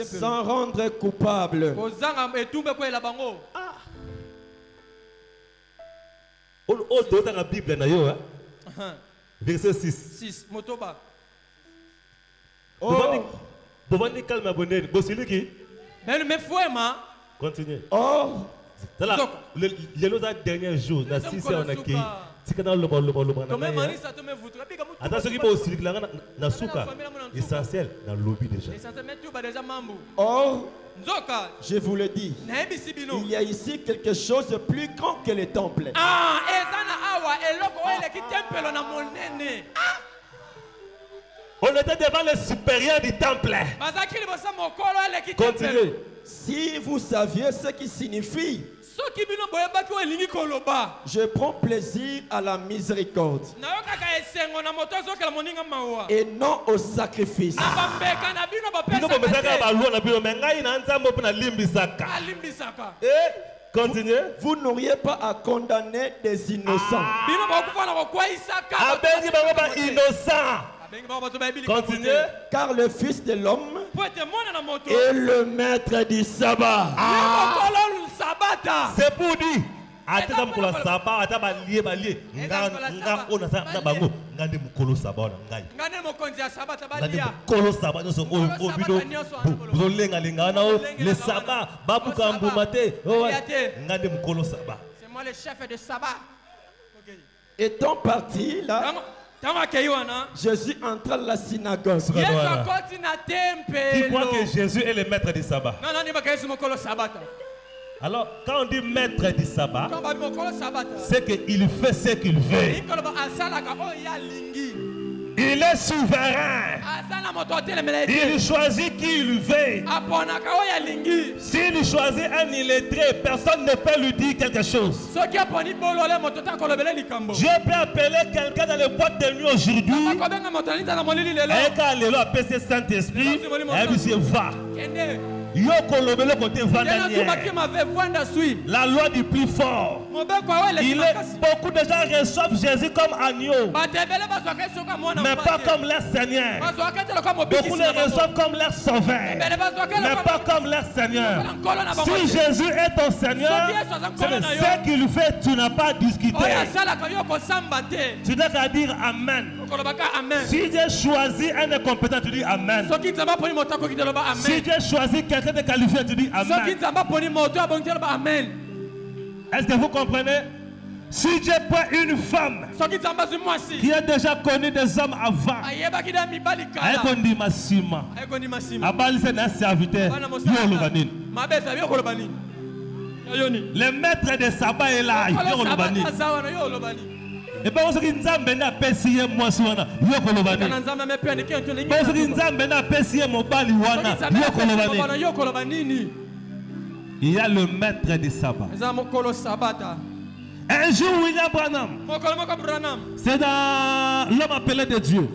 sans rendre coupable. Oh to tanga Bible na yo Verset 6. Motoba. Bovani calme abonné. Bosili qui? Mais fouema. Continue. Oh. Les autres derniers jours, na 6 heures on a qui? Tikana loba. Attention qui peut aussi na souka. Essentiel dans lobby déjà. Or, je vous le dis, il y a ici quelque chose de plus grand que les temples. On était devant le supérieur du temple. Continuez. Si vous saviez ce qui signifie je prends plaisir à la miséricorde et non au sacrifice. Continuez. Vous n'auriez pas à condamner des innocents. Continuez. Car le Fils de l'homme est le maître du sabbat. C'est pour dire. C'est moi le chef de sabbat. Étant parti là, Jésus entre à la synagogue. Qui croit que Jésus est le maître du sabbat? Alors, quand on dit maître du sabbat, c'est qu'il fait ce qu'il veut. Il est souverain. Il choisit qui il veut. S'il choisit un illettré, personne ne peut lui dire quelque chose. Dieu peut appeler quelqu'un dans les boîtes de nuit aujourd'hui. Et quand il a appelé Saint-Esprit, il dit va. La loi du plus fort. Beaucoup de gens reçoivent Jésus comme agneau, mais pas comme leur Seigneur. Beaucoup le reçoivent comme leur sauveur, mais pas comme leur Seigneur. Si Jésus est ton Seigneur, c'est ce qu'il fait, tu n'as pas à discuter. Tu n'as qu'à dire Amen. Si Dieu choisit un incompétent, tu dis Amen. Si Dieu choisit quelqu'un de qualifié, tu dis Amen. Est-ce que vous comprenez? Si Dieu prend une femme qui a déjà connu des hommes avant, le maître de sabbat est là. Et bien, on Nzambe na pesi moi soana yo kolobani. Parce que Nzambe na pesi mobali wana yo kolobani. Il y a le maître de sabbat. Un jour, William Branham, c'est dans l'homme appelé de Dieu.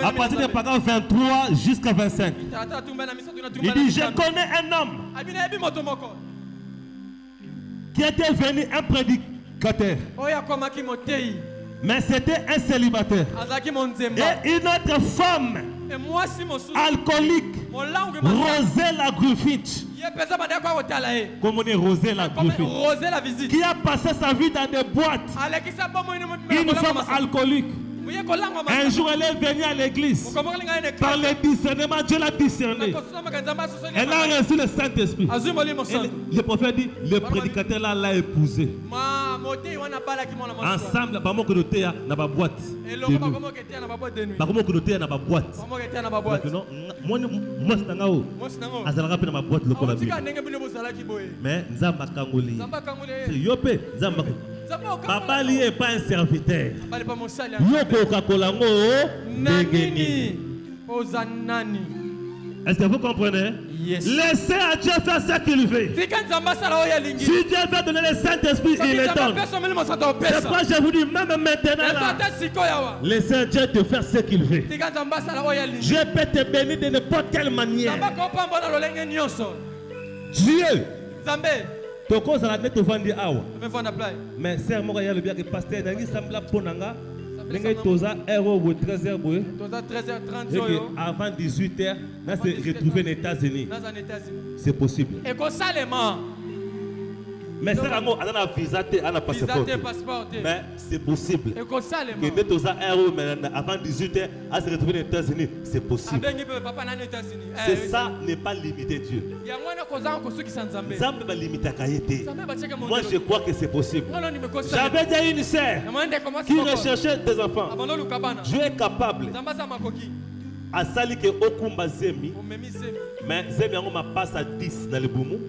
À partir de paragraphe 23 jusqu'à 25. Il dit, je connais un homme qui était venu un prédicateur. Mais c'était un célibataire. Et une autre femme alcoolique, Rosella Griffith. Comme on est Rosella Griffith, qui a passé sa vie dans des boîtes. Une femme alcoolique. Un jour, elle est venue à l'église. Par le discernement, Dieu l'a discerné. Elle a reçu le Saint-Esprit. Le prophète dit, le prédicateur là l'a épousé. Ensemble, par mon côté, il y a une boîte. Par mon côté, il y a une boîte. Mais Nzamba Kangoli. Yopé, Nzamba. Papa n'est pas un serviteur. Est-ce que vous comprenez? Yes. Laissez à Dieu faire ce qu'il veut. Si Dieu veut donner le Saint-Esprit, il le donne. C'est pourquoi je vous dis, même maintenant, là, laissez Dieu te faire ce qu'il veut. Dieu peut te bénir de n'importe quelle manière. Dieu. Toko ça la te vendre awa. Mais c'est moi qui a le bien que pasteur nangi sambla ponanga. Nenga toza euro 13h boy. Toza 13h30 yo. Avant 18h, là c'est retrouvé aux États-Unis. C'est possible. Et comme ça les morts. Mais c'est vraiment on a visa te on a passeport. Mais c'est possible. Et comme ça les morts. Que toza euro avant 18h à se retrouver aux États-Unis, c'est possible. C'est ça n'est pas limité Dieu. Nzambe va limiter à Kayete. Moi je crois que c'est possible. J'avais déjà une sœur qui recherchait des enfants. Dieu est capable. A sali que okumba zemi. Mais zemi yango ma passe à 10 dans le boumou.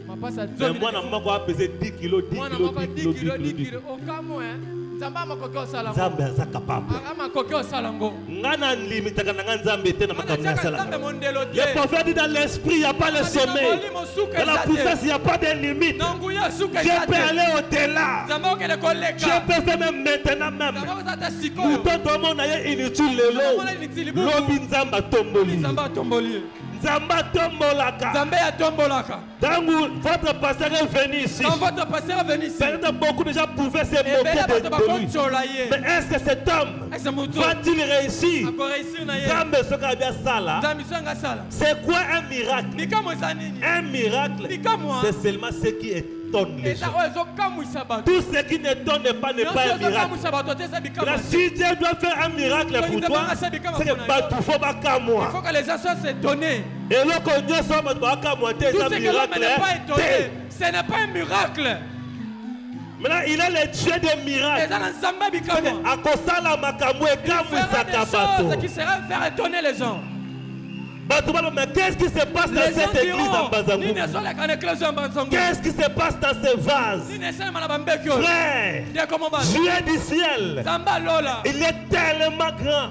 Mais moi na mako a pesé 10 kilos, 10 kilos. Nzambe est capable. Ngana limite kana Nzambe te na makamia sala. Le prophète dit dans l'esprit il n'y a pas le sommeil. Dans la puissance il n'y a pas de limite. Dieu peut aller au-delà. Dieu peut faire même maintenant même. Nous tomons na inutile lelo. Lobi Nzamba tomboli. Nzamba tombolaka. Votre pasteur est venu ici. Quand votre pasteur est venu ici, beaucoup de gens pouvaient se moquer de lui. Mais est-ce que cet homme va-t-il réussir? C'est quoi un miracle? Un miracle, c'est seulement ce qui étonne les gens. Tout ce qui n'étonne pas n'est pas un miracle. Si Dieu doit faire un miracle pour toi, c'est que il faut que les gens soient étonnés. Et là, quand Dieu tout ce que l'homme n'est pas étonné, ce n'est pas un miracle. Maintenant, il est le Dieu des miracles. Ce qui sera faire étonner les gens. Mais qu'est-ce qui se passe dans cette église en Bazangou? Qu'est-ce qui se passe dans ce vase? Frère, Dieu du ciel, il est tellement grand,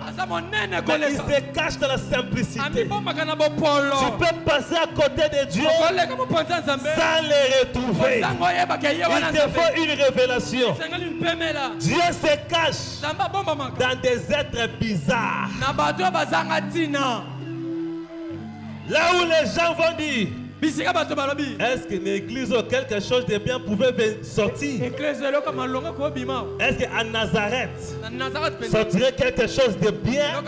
mais il se cache dans la simplicité. Tu peux passer à côté de Dieu sans le retrouver. Il te faut une révélation. Dieu se cache dans des êtres bizarres. Là où les gens vont dire, est-ce que l'église ou quelque chose de bien pouvait sortir? Est-ce qu'à Nazareth sortirait quelque chose de bien?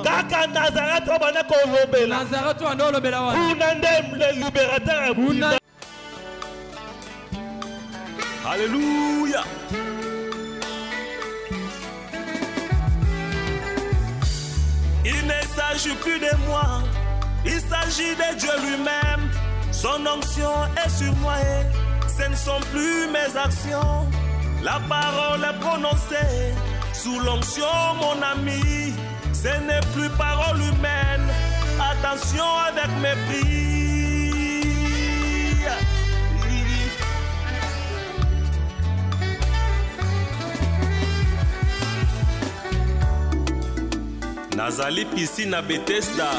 Car à Nazareth, on va le libérateur. Alléluia. Il ne s'agit plus de moi. Il s'agit de Dieu lui-même. Son onction est sur moi et ce ne sont plus mes actions. La parole est prononcée sous l'onction, mon ami. Ce n'est plus parole humaine. Attention avec mépris. Nazali piscine à Bethesda.